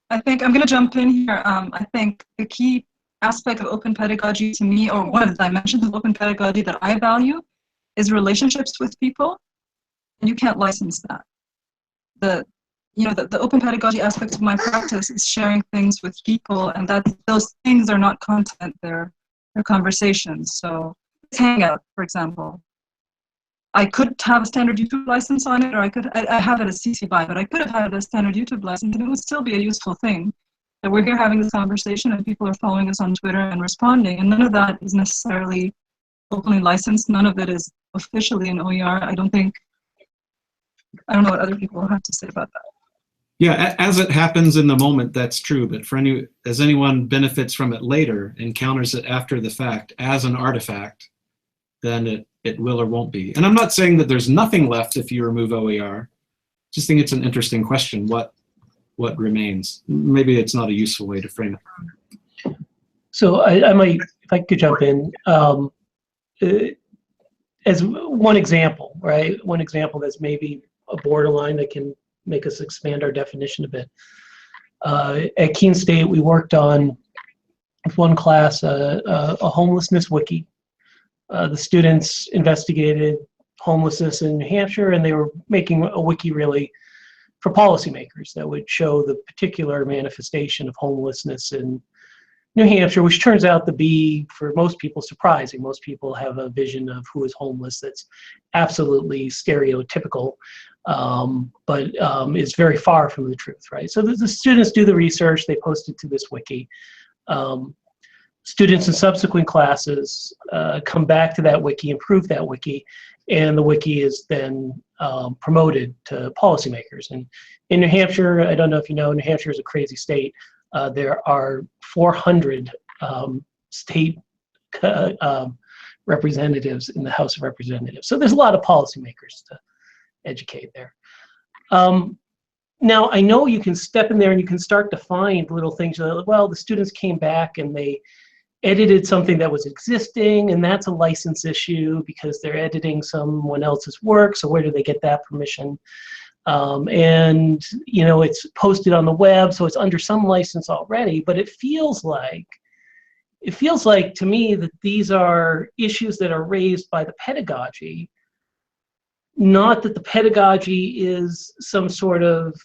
I think I'm going to jump in here. I think the key aspect of open pedagogy to me, or one of the dimensions of open pedagogy that I value, is relationships with people, and you can't license that. The open pedagogy aspect of my practice is sharing things with people, and those things are not content, they're conversations. So Hangout, for example, I could have a standard YouTube license on it, or I have it as CC BY, but I could have had a standard YouTube license, and it would still be a useful thing. That we're here having this conversation, and people are following us on Twitter and responding, and none of that is necessarily openly licensed. None of it is officially an OER. I don't know what other people have to say about that. Yeah, as it happens in the moment, that's true. But as anyone benefits from it later, encounters it after the fact as an artifact, then it will or won't be. And I'm not saying that there's nothing left if you remove OER. Just think it's an interesting question. What remains? Maybe it's not a useful way to frame it. So I might, if I could jump in, as one example, right? One example that's maybe a borderline that can make us expand our definition a bit. At Keene State, we worked on, with one class, a homelessness wiki. The students investigated homelessness in New Hampshire, and they were making a wiki really for policymakers that would show the particular manifestation of homelessness in New Hampshire, which turns out to be, for most people, surprising. Most people have a vision of who is homeless that's absolutely stereotypical, but is very far from the truth, right? So the students do the research, they post it to this wiki. Students in subsequent classes come back to that wiki, improve that wiki, and the wiki is then promoted to policymakers. And in New Hampshire, I don't know if you know, New Hampshire is a crazy state. There are 400 state representatives in the House of Representatives. So there's a lot of policymakers to educate there. Now, I know you can step in there and you can start to find little things. Well, the students came back and they edited something that was existing, and that's a license issue because they're editing someone else's work. So where do they get that permission? And it's posted on the web, so it's under some license already. But it feels like to me that these are issues that are raised by the pedagogy, not that the pedagogy is some sort of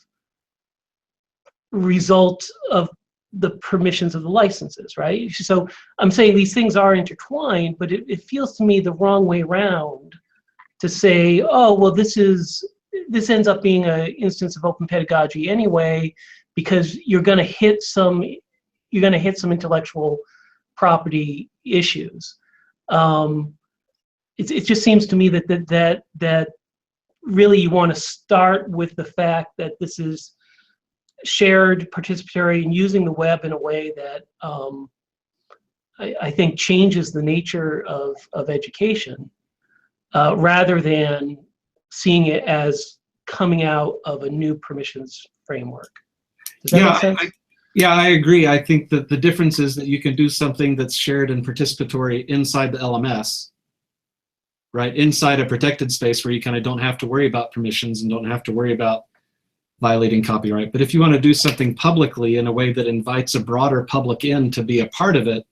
result of the permissions of the licenses, right? So I'm saying these things are intertwined, but it feels to me the wrong way around to say, oh, well, this ends up being an instance of open pedagogy anyway, because you're going to hit some intellectual property issues. It just seems to me that really you want to start with the fact that this is shared, participatory, and using the web in a way that I think changes the nature of education, rather than seeing it as coming out of a new permissions framework. Does that make sense? I agree. I think that the difference is that you can do something that's shared and participatory inside the LMS, right? Inside a protected space where you kind of don't have to worry about permissions and don't have to worry about violating copyright. But if you want to do something publicly in a way that invites a broader public in to be a part of it,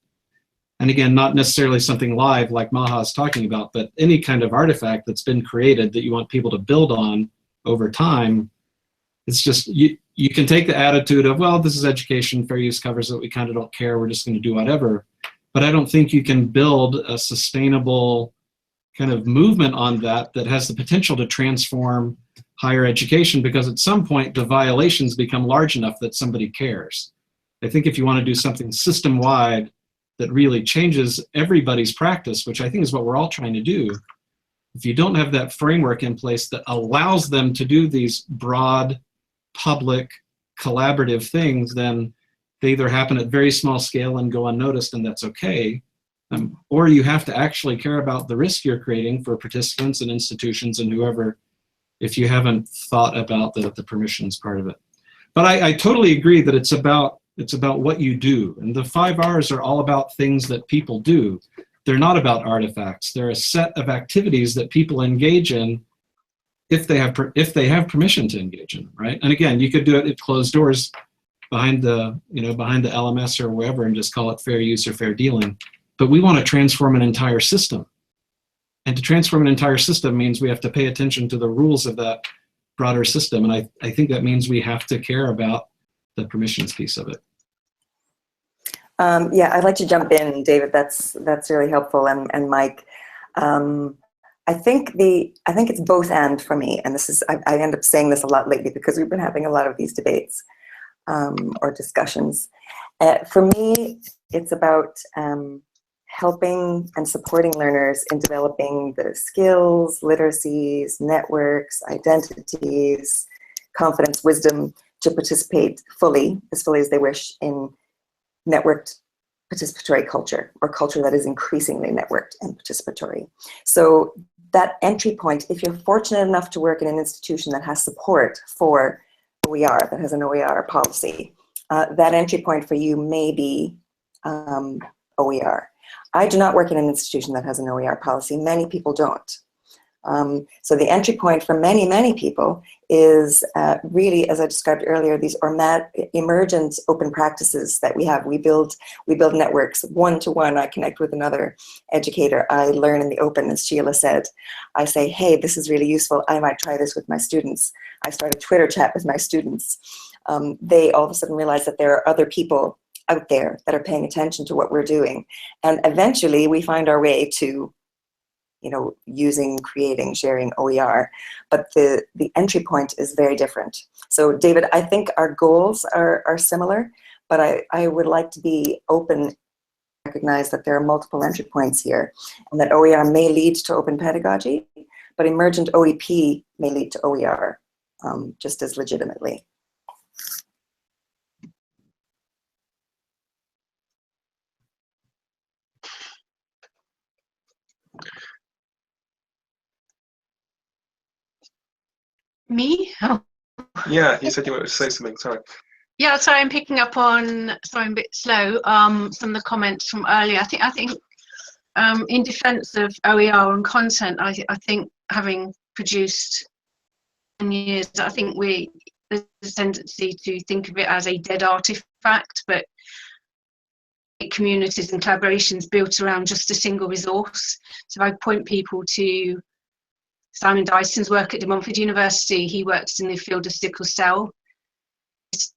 and again, not necessarily something live like Maha is talking about, but any kind of artifact that's been created that you want people to build on over time, it's just, you can take the attitude of, well, this is education, fair use covers it, we kind of don't care, we're just going to do whatever. But I don't think you can build a sustainable kind of movement on that has the potential to transform higher education, because at some point the violations become large enough that somebody cares. I think if you want to do something system-wide that really changes everybody's practice, which I think is what we're all trying to do, if you don't have that framework in place that allows them to do these broad, public, collaborative things, then they either happen at very small scale and go unnoticed, and that's okay, or you have to actually care about the risk you're creating for participants and institutions and whoever, if you haven't thought about the permissions part of it. But I totally agree that it's about what you do. And the 5 R's are all about things that people do. They're not about artifacts. They're a set of activities that people engage in if they have permission to engage in them, right? And again, you could do it at closed doors behind the LMS or wherever and just call it fair use or fair dealing. But we want to transform an entire system. And to transform an entire system means we have to pay attention to the rules of that broader system. And I think that means we have to care about the permissions piece of it. Yeah, I'd like to jump in, David. That's really helpful, and Mike. I think it's both and for me, and this is I end up saying this a lot lately because we've been having a lot of these debates or discussions. For me, it's about helping and supporting learners in developing the skills, literacies, networks, identities, confidence, wisdom to participate fully as they wish in networked participatory culture, or culture that is increasingly networked and participatory. So that entry point, if you're fortunate enough to work in an institution that has support for OER, that has an OER policy, that entry point for you may be OER. I do not work in an institution that has an OER policy. Many people don't. So the entry point for many, many people is really, as I described earlier, these emergent open practices that we have. We build networks one-to-one. I connect with another educator. I learn in the open, as Sheila said. I say, hey, this is really useful. I might try this with my students. I start a Twitter chat with my students. They all of a sudden realize that there are other people out there that are paying attention to what we're doing. And eventually we find our way to using, creating, sharing OER, but the entry point is very different. So David, I think our goals are similar, but I would like to be open, recognize that there are multiple entry points here, and that OER may lead to open pedagogy, but emergent OEP may lead to OER just as legitimately. Me? Oh. Yeah, you said you wanted to say something, sorry. Yeah, sorry, I'm picking up on, sorry, I'm a bit slow, some of the comments from earlier. I think in defense of OER and content, I think having produced 10 years, I think there's a tendency to think of it as a dead artifact, but communities and collaborations built around just a single resource. So if I point people to Simon Dyson's work at De Montfort University, he works in the field of sickle cell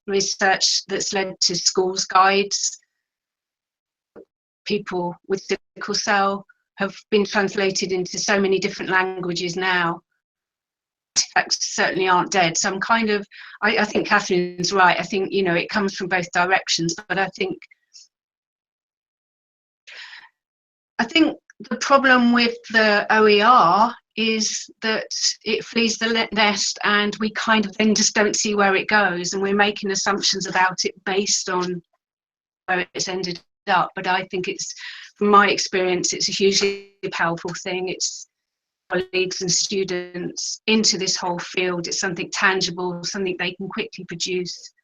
research that's led to schools guides. People with sickle cell have been translated into so many different languages now. Artifacts certainly aren't dead. So I think Catherine's right. I think, it comes from both directions, but I think the problem with the OER is that it flees the nest, and we kind of then just don't see where it goes, and we're making assumptions about it based on where it's ended up. But I think from my experience, it's a hugely powerful thing. It's colleagues and students into this whole field. It's something tangible, something they can quickly produce.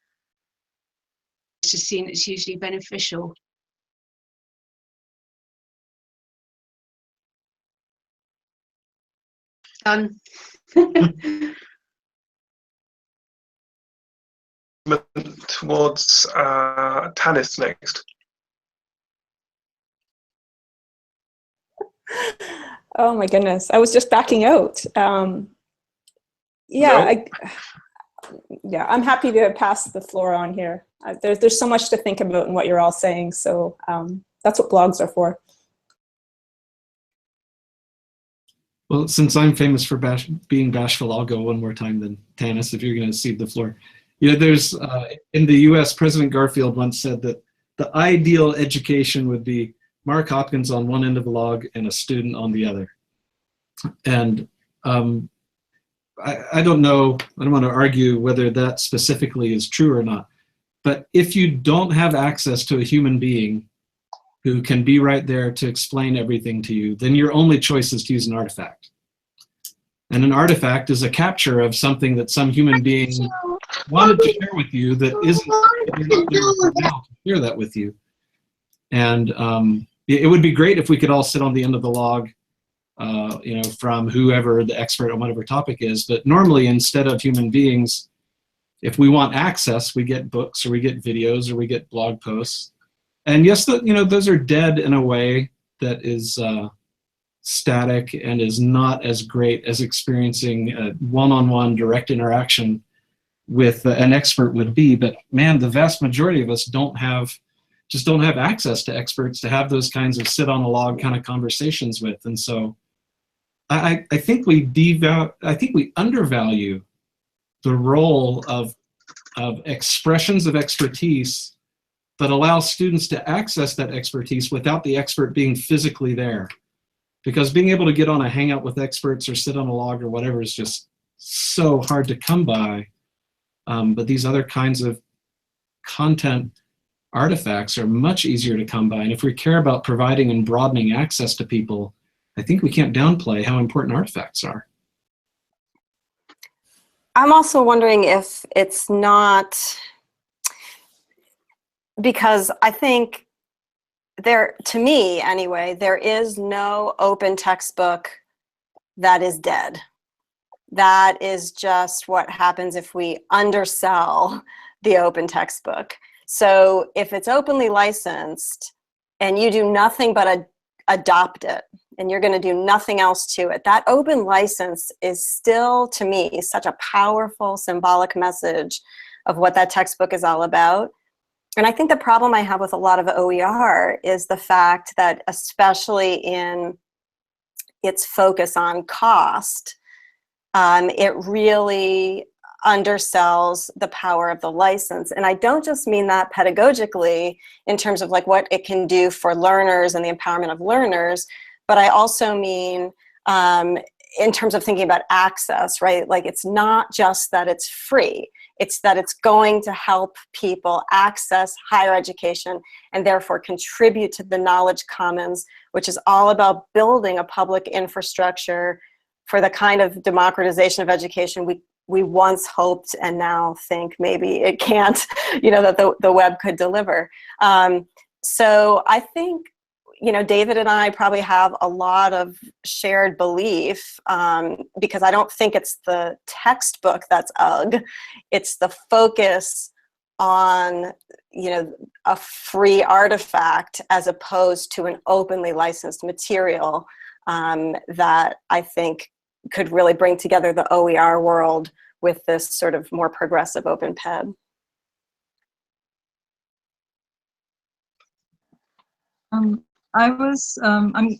It's just seen it's hugely beneficial. Done. Towards Tannis next. Oh my goodness, I was just backing out. Yeah, no. I'm happy to pass the floor on here. There's so much to think about in what you're all saying, so that's what blogs are for. Well, since I'm famous for being bashful, I'll go one more time then, Tannis, if you're going to cede the floor. There's, in the US, President Garfield once said that the ideal education would be Mark Hopkins on one end of the log and a student on the other. And I don't know, I don't want to argue whether that specifically is true or not, but if you don't have access to a human being who can be right there to explain everything to you, then your only choice is to use an artifact. And an artifact is a capture of something that some human being wanted to share with you that isn't now to share that with you. And it would be great if we could all sit on the end of the log, you know, from whoever the expert on whatever topic is. But normally, instead of human beings, if we want access, we get books or we get videos or we get blog posts. And yes, you know, those are dead in a way that is static and is not as great as experiencing a one-on-one direct interaction with an expert would be. But man, the vast majority of us just don't have access to experts to have those kinds of sit on a log kind of conversations with. And so I think we undervalue the role of expressions of expertise that allow students to access that expertise without the expert being physically there. Because being able to get on a hangout with experts or sit on a log or whatever is just so hard to come by. But these other kinds of content artifacts are much easier to come by. And if we care about providing and broadening access to people, I think we can't downplay how important artifacts are. I'm also wondering if it's not, because I think there, to me anyway, there is no open textbook that is dead. That is just what happens if we undersell the open textbook. So if it's openly licensed and you do nothing but adopt it and you're going to do nothing else to it, that open license is still, to me, such a powerful symbolic message of what that textbook is all about. And I think the problem I have with a lot of OER is the fact that, especially in its focus on cost, it really undersells the power of the license. And I don't just mean that pedagogically in terms of like what it can do for learners and the empowerment of learners, but I also mean in terms of thinking about access, right? Like it's not just that it's free, it's that it's going to help people access higher education and therefore contribute to the knowledge commons, which is all about building a public infrastructure for the kind of democratization of education we once hoped and now think maybe it can't, you know, that the web could deliver. So I think, you know, David and I probably have a lot of shared belief because I don't think it's the textbook that's UGG. It's the focus on, you know, a free artifact as opposed to an openly licensed material that I think could really bring together the OER world with this sort of more progressive open ped. I'm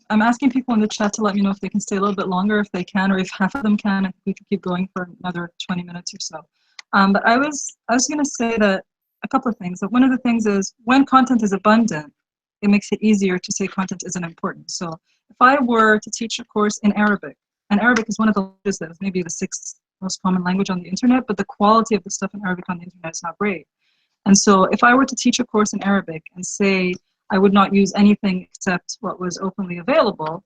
asking people in the chat to let me know if they can stay a little bit longer, if they can, or if half of them can, if we could keep going for another 20 minutes or so. But I was going to say that a couple of things. That one of the things is when content is abundant, it makes it easier to say content isn't important. So if I were to teach a course in Arabic, and Arabic is one of the languages that is maybe the 6th most common language on the internet, but the quality of the stuff in Arabic on the internet is not great. And so if I were to teach a course in Arabic and say I would not use anything except what was openly available,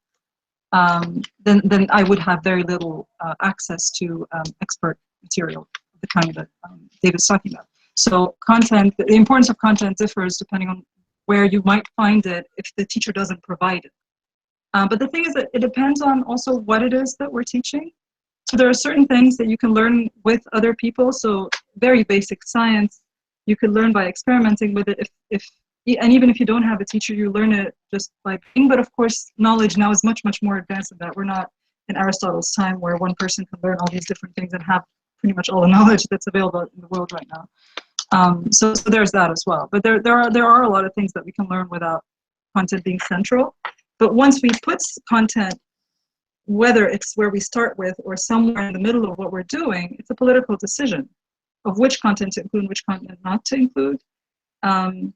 then I would have very little access to expert material, the kind that David's talking about. So content, the importance of content differs depending on where you might find it if the teacher doesn't provide it. But the thing is that it depends on also what it is that we're teaching. So there are certain things that you can learn with other people. So very basic science, you could learn by experimenting with it. And even if you don't have a teacher, you learn it just by being. But of course, knowledge now is much, much more advanced than that. We're not in Aristotle's time where one person can learn all these different things and have pretty much all the knowledge that's available in the world right now. So there's that as well. But there are a lot of things that we can learn without content being central. But once we put content, whether it's where we start with or somewhere in the middle of what we're doing, it's a political decision of which content to include and which content not to include. And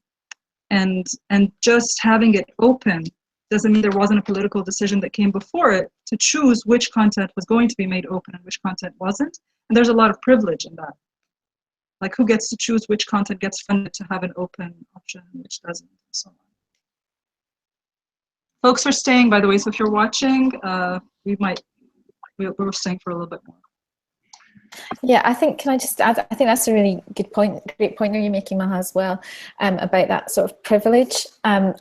just having it open doesn't mean there wasn't a political decision that came before it to choose which content was going to be made open and which content wasn't. And there's a lot of privilege in that. Like who gets to choose which content gets funded to have an open option and which doesn't, and so on. Folks are staying, by the way, so if you're watching, we're staying for a little bit more. Yeah, I think, can I just add, I think that's a really good point, great point that you're making, Maha, as well, about that sort of privilege. And,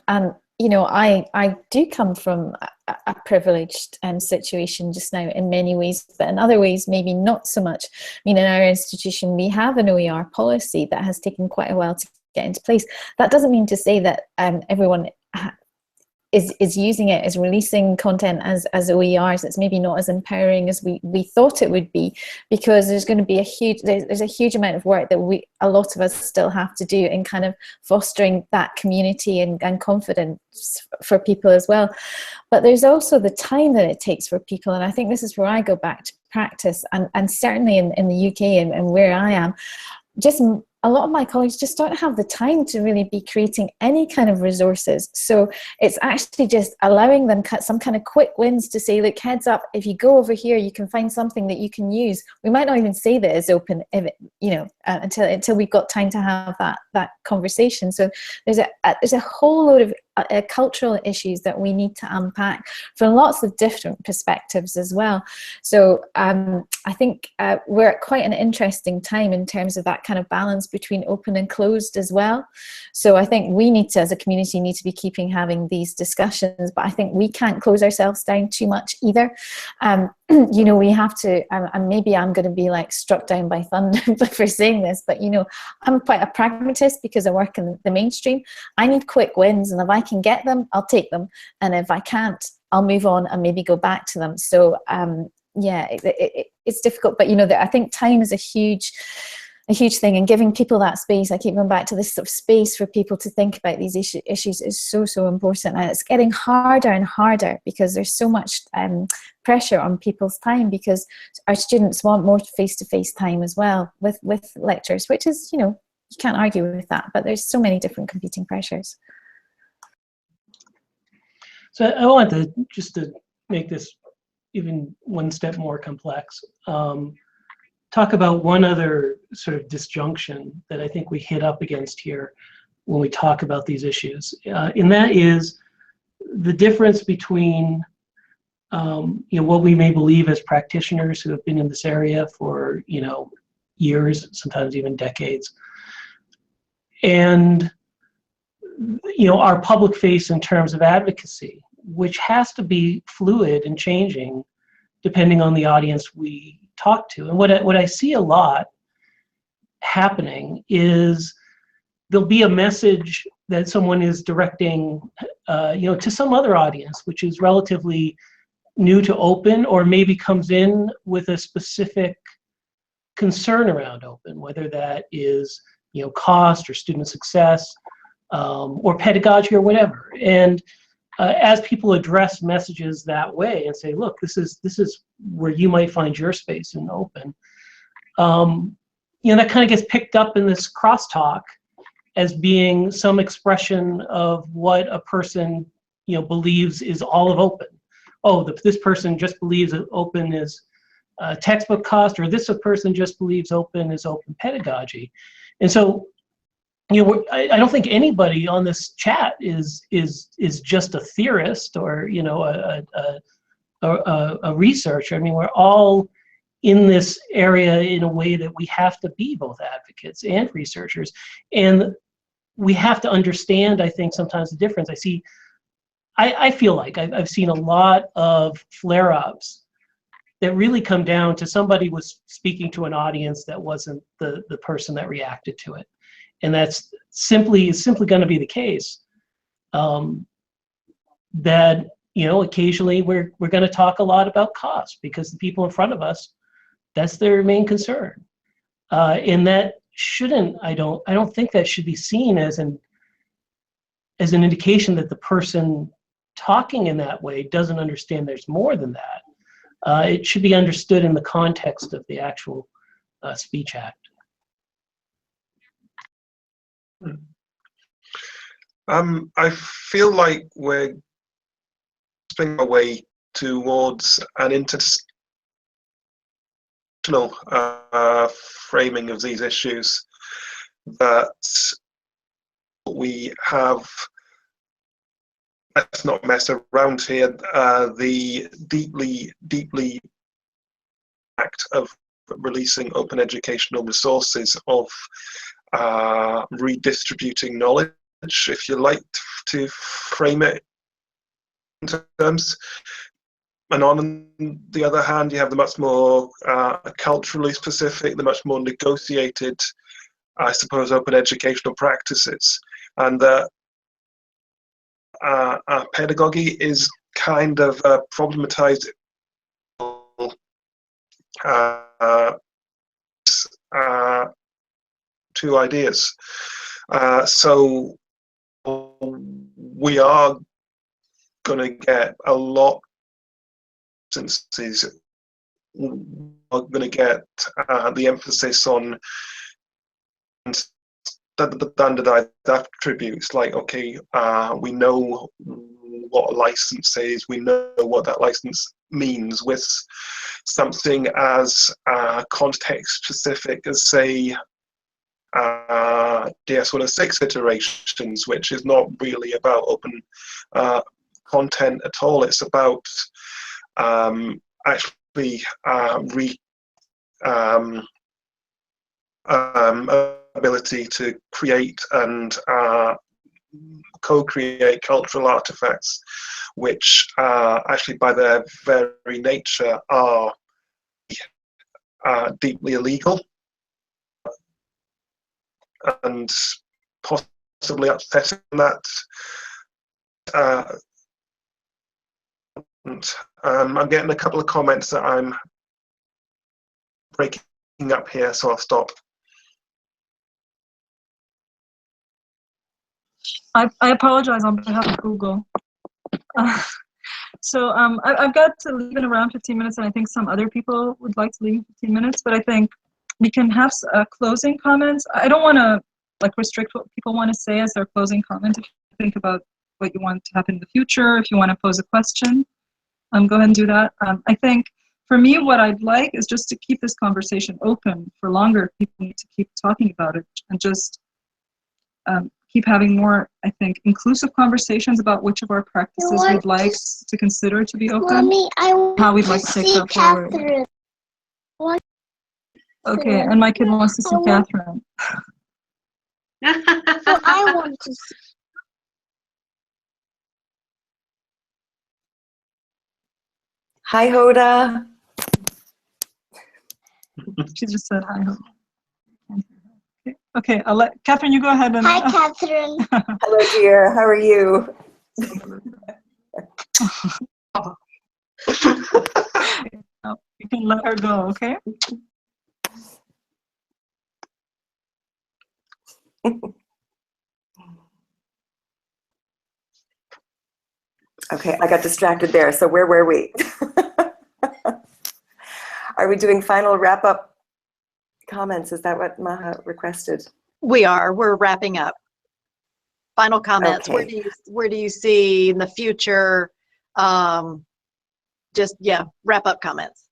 you know, I do come from a privileged situation just now in many ways, but in other ways, maybe not so much. I mean, in our institution, we have an OER policy that has taken quite a while to get into place. That doesn't mean to say that everyone is using it, is releasing content as OERs. It's maybe not as empowering as we thought it would be, because there's going to be there's a huge amount of work that a lot of us still have to do in kind of fostering that community and confidence for people as well. But there's also the time that it takes for people, and I think this is where I go back to practice, and certainly in the UK and where I am, just a lot of my colleagues just don't have the time to really be creating any kind of resources. So it's actually just allowing them some kind of quick wins to say, look, heads up, if you go over here, you can find something that you can use. We might not even say that it's open, if it, you know, until we've got time to have that conversation. So there's a whole load of cultural issues that we need to unpack from lots of different perspectives as well. So I think we're at quite an interesting time in terms of that kind of balance between open and closed as well. So I think we need to, as a community, need to be having these discussions, but I think we can't close ourselves down too much either. You know, we have to, and maybe I'm going to be like struck down by thunder for saying this, but you know, I'm quite a pragmatist because I work in the mainstream. I need quick wins, and if I can get them, I'll take them, and if I can't, I'll move on and maybe go back to them. So yeah, it's difficult, but you know, I think time is a huge thing, and giving people that space. I keep going back to this sort of space for people to think about these issues is so important, and it's getting harder and harder because there's so much pressure on people's time, because our students want more face-to-face time as well with lectures, which is, you know, you can't argue with that, but there's so many different competing pressures. So I want to just to make this even one step more complex. Talk about one other sort of disjunction that I think we hit up against here when we talk about these issues, and that is the difference between you know, what we may believe as practitioners who have been in this area for, you know, years, sometimes even decades, and you know, our public face in terms of advocacy, which has to be fluid and changing depending on the audience we talk to. And what I see a lot happening is there'll be a message that someone is directing you know, to some other audience, which is relatively new to open, or maybe comes in with a specific concern around open, whether that is, you know, cost or student success, or pedagogy or whatever. And as people address messages that way and say, look, this is where you might find your space in open, you know, that kind of gets picked up in this crosstalk as being some expression of what a person, you know, believes is all of open. Oh, this person just believes that open is textbook cost, or this person just believes open is open pedagogy. And so, you know, I don't think anybody on this chat is just a theorist or, you know, a researcher. I mean, we're all in this area in a way that we have to be both advocates and researchers, and we have to understand, I think, sometimes the difference. I feel like I've seen a lot of flare-ups that really come down to somebody was speaking to an audience that wasn't the person that reacted to it. And that's simply going to be the case. That, you know, occasionally we're going to talk a lot about cost because the people in front of us, that's their main concern. And that shouldn't, I don't think that should be seen as an indication that the person talking in that way doesn't understand there's more than that. It should be understood in the context of the actual speech act. I feel like we're spinning our way towards an international framing of these issues, that we have, let's not mess around here, the deeply act of releasing open educational resources, of redistributing knowledge, if you like to frame it in terms. And on the other hand, you have the much more culturally specific, the much more negotiated, I suppose, open educational practices. And pedagogy is kind of problematized two ideas. So we are going to get a lot of instances, we're going to get the emphasis on the standardized attributes, like, okay, we know what a license is, we know what that license means, with something as context specific as, say, DS106 iterations, which is not really about open content at all. It's about actually ability to create and co-create cultural artifacts, which actually by their very nature are deeply illegal and possibly upsetting that. I'm getting a couple of comments that I'm breaking up here, so I'll stop. I apologize on behalf of Google. So I've got to leave in around 15 minutes, and I think some other people would like to leave 15 minutes, but I think we can have closing comments. I don't want to restrict what people want to say as their closing comment. If you think about what you want to happen in the future, if you want to pose a question, go ahead and do that. I think for me, what I'd like is just to keep this conversation open for longer. People need to keep talking about it, and just keep having more, I think, inclusive conversations about which of our practices we'd like to consider to be open, Mommy, how we'd like to take that forward. Okay, and my kid wants to see Catherine. So I want to see. Hi, Hoda. She just said hi, Hoda. Okay, I'll let Catherine, you go ahead. And hi, Catherine. Hello, dear. How are you? You can let her go, okay? Okay, I got distracted there. So where were we? Are we doing final wrap-up comments? Is that what Maha requested? We are. We're wrapping up. Final comments. Okay. Where do you see in the future? Just wrap up comments.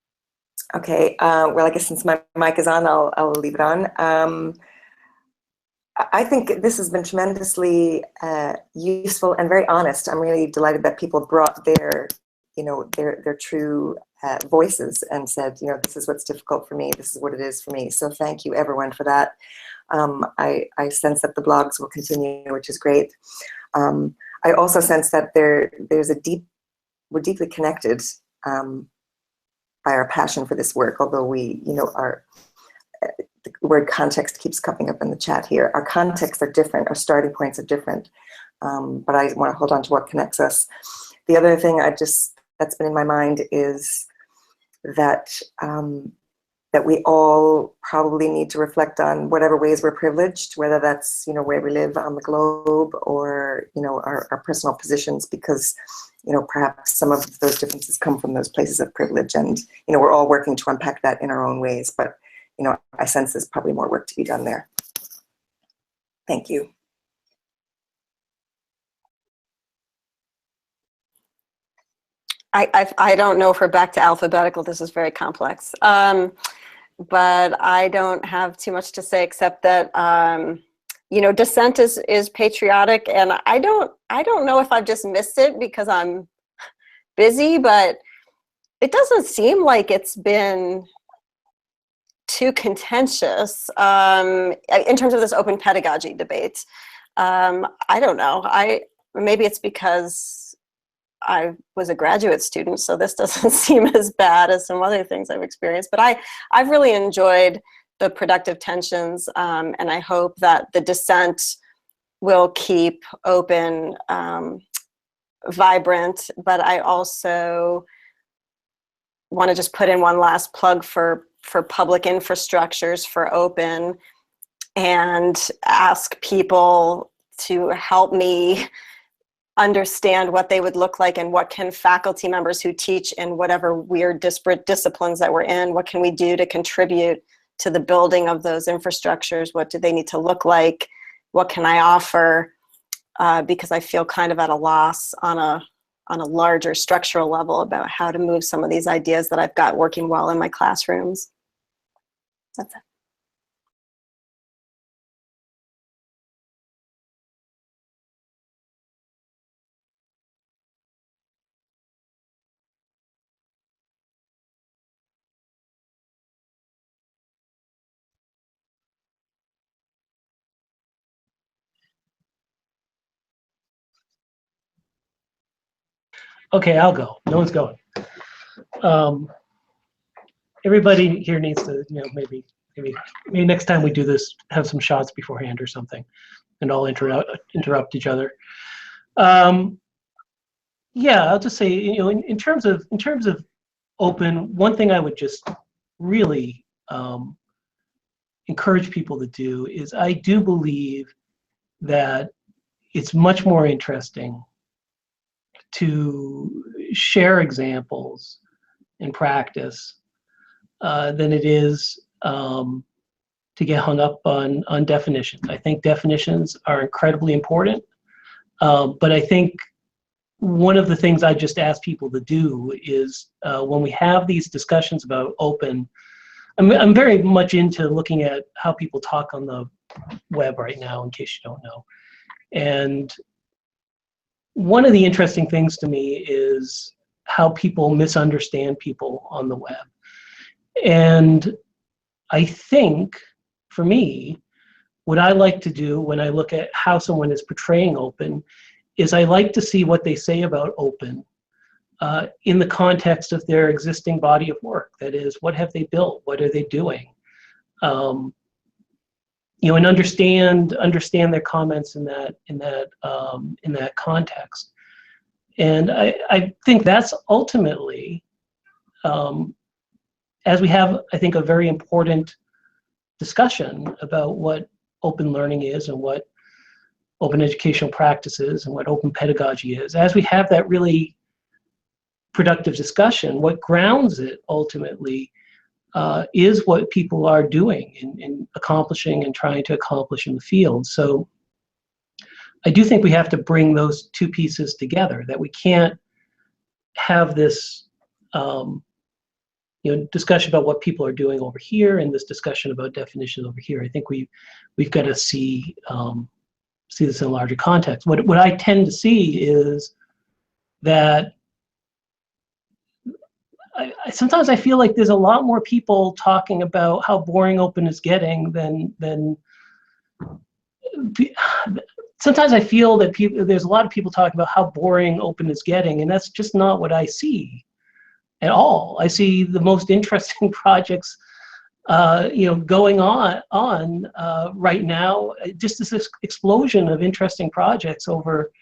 Okay. Well, I guess since my mic is on, I'll leave it on. I think this has been tremendously useful and very honest. I'm really delighted that people brought their true voices and said, this is what's difficult for me. This is what it is for me. So thank you, everyone, for that. I sense that the blogs will continue, which is great. I also sense that we're deeply connected by our passion for this work, although we, the word context keeps coming up in the chat here. Our contexts are different, our starting points are different, but I want to hold on to what connects us. The other thing that's been in my mind is that that we all probably need to reflect on whatever ways we're privileged, whether that's where we live on the globe or our personal positions, because perhaps some of those differences come from those places of privilege, and we're all working to unpack that in our own ways. But I sense there's probably more work to be done there. Thank you. I don't know if we're back to alphabetical. This is very complex. But I don't have too much to say except that dissent is patriotic, and I don't know if I've just missed it because I'm busy, but it doesn't seem like it's been too contentious in terms of this open pedagogy debate. I don't know. Maybe it's because I was a graduate student, so this doesn't seem as bad as some other things I've experienced. But I've really enjoyed the productive tensions, and I hope that the dissent will keep open vibrant. But I also want to just put in one last plug for public infrastructures for open, and ask people to help me understand what they would look like, and what can faculty members who teach in whatever weird disparate disciplines that we're in, what can we do to contribute to the building of those infrastructures? What do they need to look like? What can I offer? Because I feel kind of at a loss on a larger structural level about how to move some of these ideas that I've got working well in my classrooms. That's it. Okay, I'll go. No one's going. Everybody here needs to, maybe next time we do this, have some shots beforehand or something, and all interrupt each other. Yeah, I'll just say, in terms of open, one thing I would just really encourage people to do is, I do believe that it's much more interesting to share examples in practice than it is to get hung up on definitions. I think definitions are incredibly important, but I think one of the things I just ask people to do is when we have these discussions about open, I'm very much into looking at how people talk on the web right now, in case you don't know. And one of the interesting things to me is how people misunderstand people on the web. And I think, for me, what I like to do when I look at how someone is portraying open is I like to see what they say about open in the context of their existing body of work. That is, what have they built? What are they doing? And understand their comments in that context. And I think that's ultimately, as we have, I think, a very important discussion about what open learning is and what open educational practices and what open pedagogy is, as we have that really productive discussion, what grounds it ultimately is what people are doing in accomplishing and trying to accomplish in the field. So I do think we have to bring those two pieces together, that we can't have this discussion about what people are doing over here and this discussion about definitions over here. I think we've got to see this in a larger context. What I tend to see is that sometimes I feel like there's a lot more people talking about how boring open is getting than sometimes I feel that there's a lot of people talking about how boring open is getting, and that's just not what I see at all. I see the most interesting projects going on right now, just this explosion of interesting projects over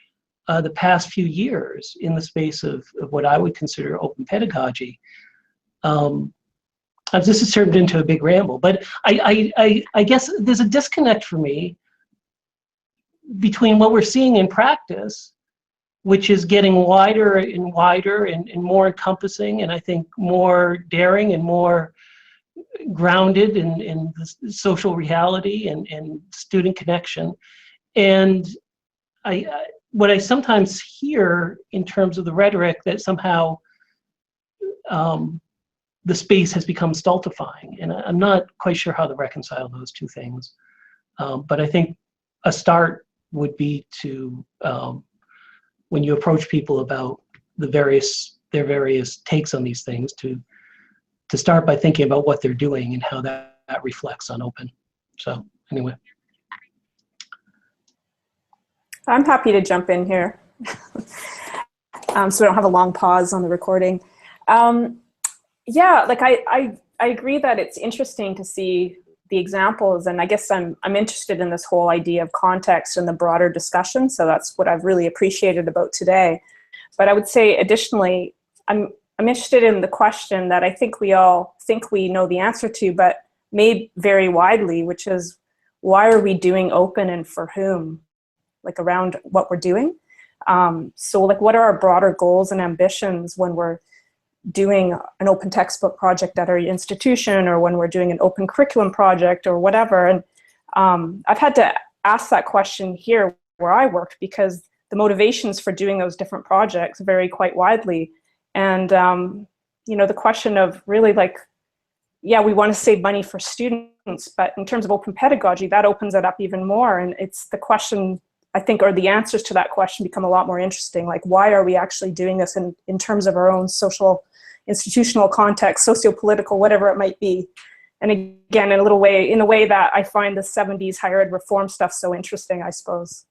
the past few years in the space of what I would consider open pedagogy. This has turned into a big ramble, but I guess there's a disconnect for me between what we're seeing in practice, which is getting wider and wider and more encompassing, and I think more daring and more grounded in the social reality and student connection. And what I sometimes hear in terms of the rhetoric, that somehow the space has become stultifying, and I'm not quite sure how to reconcile those two things. But I think a start would be to, when you approach people about their various takes on these things, to start by thinking about what they're doing and how that that reflects on open. So anyway. I'm happy to jump in here. So we don't have a long pause on the recording. Yeah, like I agree that it's interesting to see the examples, and I guess I'm interested in this whole idea of context and the broader discussion. So that's what I've really appreciated about today. But I would say additionally, I'm interested in the question that I think we all think we know the answer to, but may vary widely, which is, why are we doing open and for whom? Like around what we're doing. So like, what are our broader goals and ambitions when we're doing an open textbook project at our institution, or when we're doing an open curriculum project or whatever? And I've had to ask that question here where I work, because the motivations for doing those different projects vary quite widely. And you know, the question of really like, yeah, we want to save money for students, but in terms of open pedagogy, that opens it up even more. And it's the question, I think, or the answers to that question become a lot more interesting. Like, why are we actually doing this in terms of our own social, institutional context, socio-political, whatever it might be. And again, in a way that I find the 70s higher ed reform stuff so interesting, I suppose.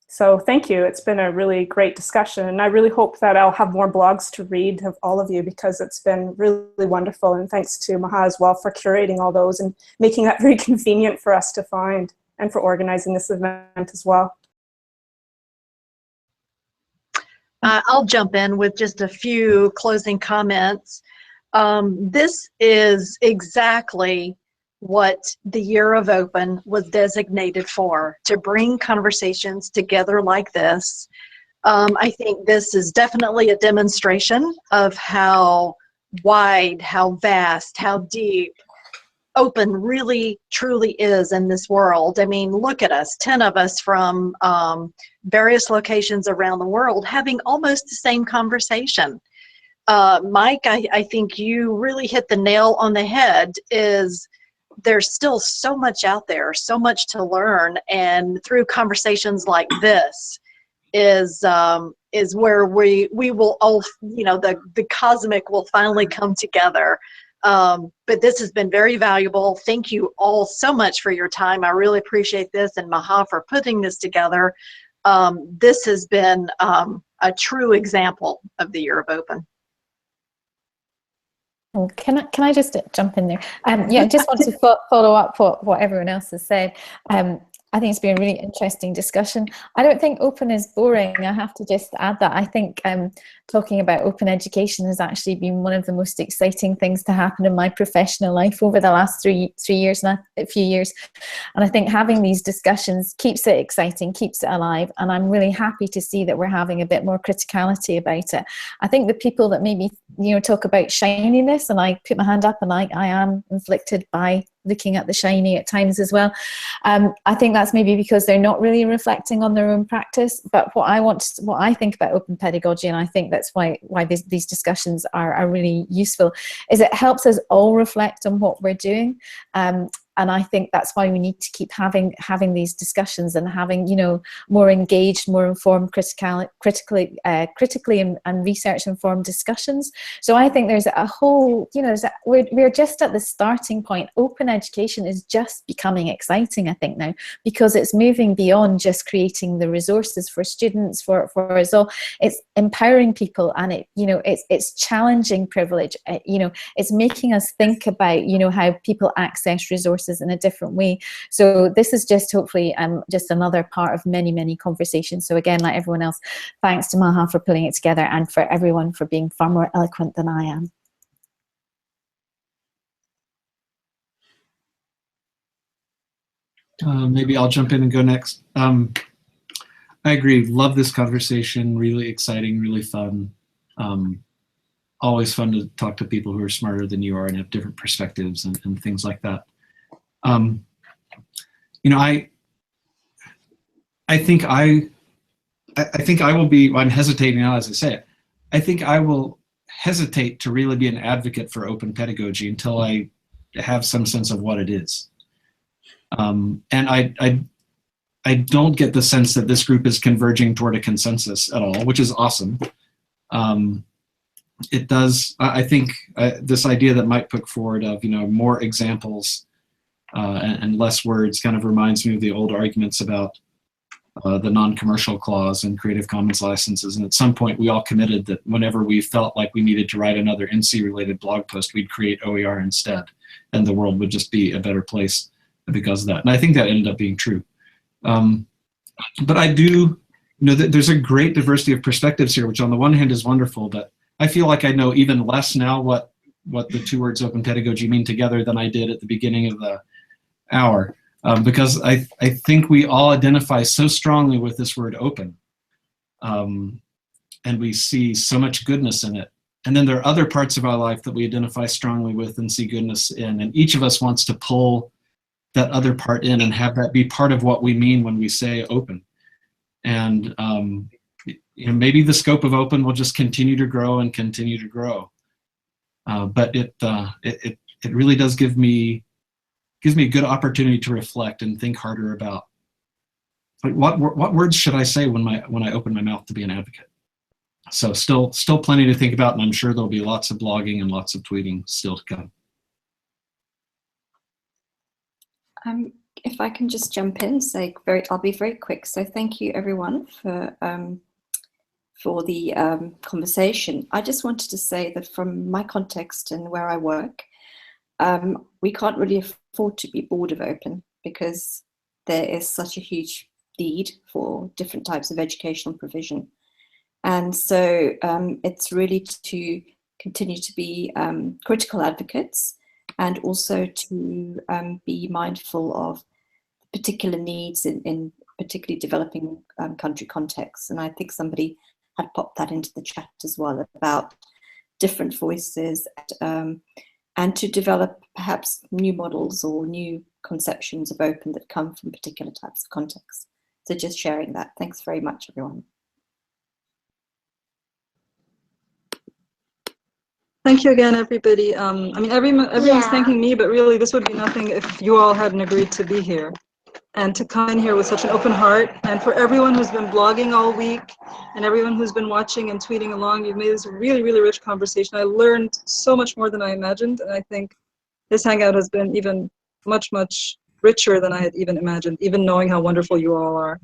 So thank you. It's been a really great discussion. And I really hope that I'll have more blogs to read of all of you, because it's been really wonderful. And thanks to Maha as well for curating all those and making that very convenient for us to find, and for organizing this event as well. I'll jump in with just a few closing comments. This is exactly what the Year of Open was designated for, to bring conversations together like this. I think this is definitely a demonstration of how wide, how vast, how deep open really truly is in this world. I mean, look at us, 10 of us from various locations around the world having almost the same conversation. Mike, I think you really hit the nail on the head. Is there's still so much out there, so much to learn, and through conversations like this is where we will all, you know, the cosmic will finally come together. But this has been very valuable. Thank you all so much for your time. I really appreciate this, and Maha for putting this together. This has been a true example of the Year of Open. Oh, can I just jump in there? Yeah, just want to follow up what everyone else has said. I think it's been a really interesting discussion. I don't think open is boring. I have to just add that. I think talking about open education has actually been one of the most exciting things to happen in my professional life over the last three years and a few years. And I think having these discussions keeps it exciting, keeps it alive. And I'm really happy to see that we're having a bit more criticality about it. I think the people that maybe, you know, talk about shininess, and I put my hand up and I am inflicted by looking at the shiny at times as well. I think that's maybe because they're not really reflecting on their own practice. But what I think about open pedagogy, and I think that's why these discussions are really useful, is it helps us all reflect on what we're doing. And I think that's why we need to keep having these discussions and having, you know, more engaged, more informed, critically and research informed discussions. So I think there's a whole, you know, we're just at the starting point. Open education is just becoming exciting, I think, now, because it's moving beyond just creating the resources for students, for us all. It's empowering people, and it, you know, it's challenging privilege. You know, it's making us think about, you know, how people access resources in a different way. So this is just hopefully just another part of many conversations. So again, like everyone else, thanks to Maha for putting it together, and for everyone for being far more eloquent than I am. Maybe I'll jump in and go next. I agree, love this conversation, really exciting, really fun. Always fun to talk to people who are smarter than you are and have different perspectives and things like that. You know, I think I will be, well, I'm hesitating now as I say it, I think I will hesitate to really be an advocate for open pedagogy until I have some sense of what it is. And I don't get the sense that this group is converging toward a consensus at all, which is awesome. it does, I think this idea that Mike put forward of, more examples and less words kind of reminds me of the old arguments about the non-commercial clause in Creative Commons licenses. And at some point, we all committed that whenever we felt like we needed to write another NC-related blog post, we'd create OER instead, and the world would just be a better place because of that. And I think that ended up being true. But I do, there's a great diversity of perspectives here, which on the one hand is wonderful, but I feel like I know even less now what the two words open pedagogy mean together than I did at the beginning of the hour. Because I think we all identify so strongly with this word open. And we see so much goodness in it. And then there are other parts of our life that we identify strongly with and see goodness in. And each of us wants to pull that other part in and have that be part of what we mean when we say open. And maybe the scope of open will just continue to grow and continue to grow. But it really does gives me a good opportunity to reflect and think harder about what words should I say when I open my mouth to be an advocate. So still plenty to think about, and I'm sure there'll be lots of blogging and lots of tweeting still to come. If I can just jump in, I'll be very quick. So thank you everyone for the conversation. I just wanted to say that from my context and where I work, we can't really afford to be bored of open because there is such a huge need for different types of educational provision. And so it's really to continue to be critical advocates and also to be mindful of particular needs in particularly developing country contexts. And I think somebody had popped that into the chat as well about different voices and to develop perhaps new models or new conceptions of open that come from particular types of contexts. So just sharing that. Thanks very much, everyone. Thank you again, everybody. Everyone's thanking me, but really this would be nothing if you all hadn't agreed to be here and to come in here with such an open heart. And for everyone who's been blogging all week and everyone who's been watching and tweeting along, you've made this really, really rich conversation. I learned so much more than I imagined. And I think this Hangout has been even much, much richer than I had even imagined, even knowing how wonderful you all are.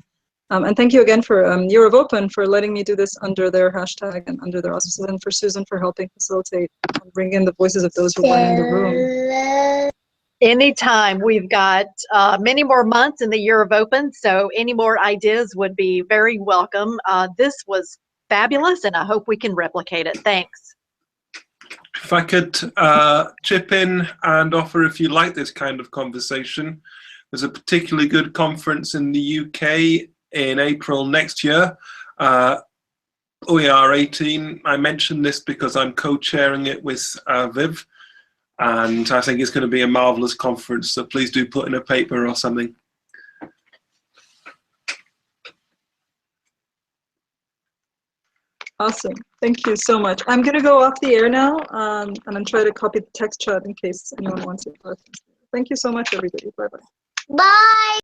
And thank you again for Year of Open for letting me do this under their hashtag and under their auspices, and for Susan for helping facilitate and bring in the voices of those who weren't in the room. Anytime. We've got many more months in the Year of Open, so any more ideas would be very welcome. This was fabulous, and I hope we can replicate it. Thanks. If I could chip in and offer, if you like this kind of conversation, there's a particularly good conference in the UK in April next year, OER 18. I mentioned this because I'm co-chairing it with Viv, and I think it's going to be a marvelous conference, so please do put in a paper or something. Awesome. Thank you so much. I'm going to go off the air now, and I'm trying to copy the text chat in case anyone wants it. Thank you so much, everybody. Bye-bye. Bye.